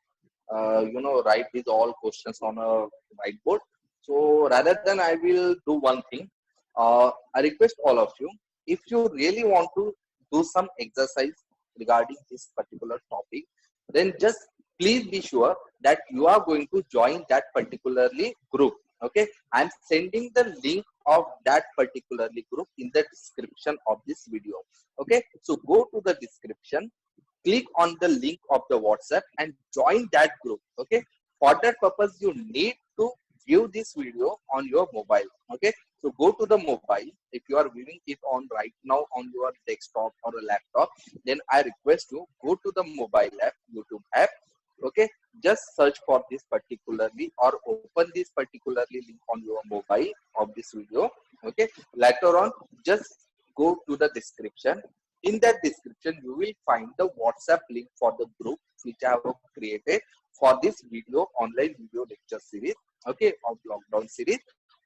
write these all questions on a whiteboard. So rather than, I will do one thing. I request all of you, if you really want to do some exercise regarding this particular topic, then just please be sure that you are going to join that particularly group, okay. I'm sending the link of that particularly group in the description of this video, okay. So go to the description, click on the link of the WhatsApp and join that group, okay. For that purpose, you need to view this video on your mobile, okay. So go to the mobile, if you are viewing it on right now on your desktop or a laptop, then I request you go to the mobile app, YouTube app, okay. Just search for this particularly or open this particularly link on your mobile of this video, okay. Later on, just go to the description, In that description, you will find the WhatsApp link for the group which I have created for this video online video lecture series, okay, of lockdown series.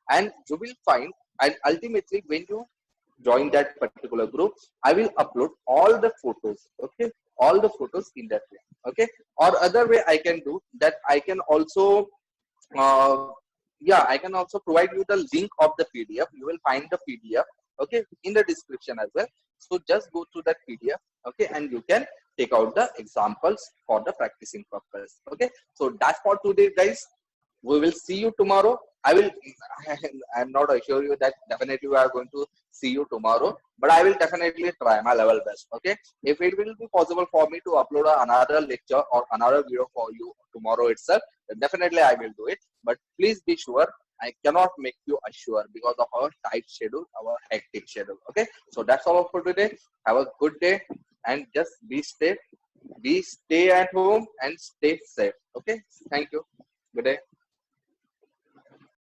And you will find, and ultimately when you join that particular group, I will upload all the photos, okay, all the photos in that way, okay. Or other way I can do that, I can also uh, yeah, I can also provide you the link of the PDF. You will find the PDF, okay, in the description as well. So just go to that PDF, okay, and you can take out the examples for the practicing purpose, okay. So that's for today, guys. We will see you tomorrow. I will, I'm not assure you that definitely we are going to see you tomorrow, but I will definitely try my level best, okay. If it will be possible for me to upload another lecture or another video for you tomorrow itself, then definitely I will do it. But please be sure, I cannot make you assure because of our tight schedule, our hectic schedule, okay. So that's all for today. Have a good day and just stay at home and stay safe, okay. Thank you. Good day.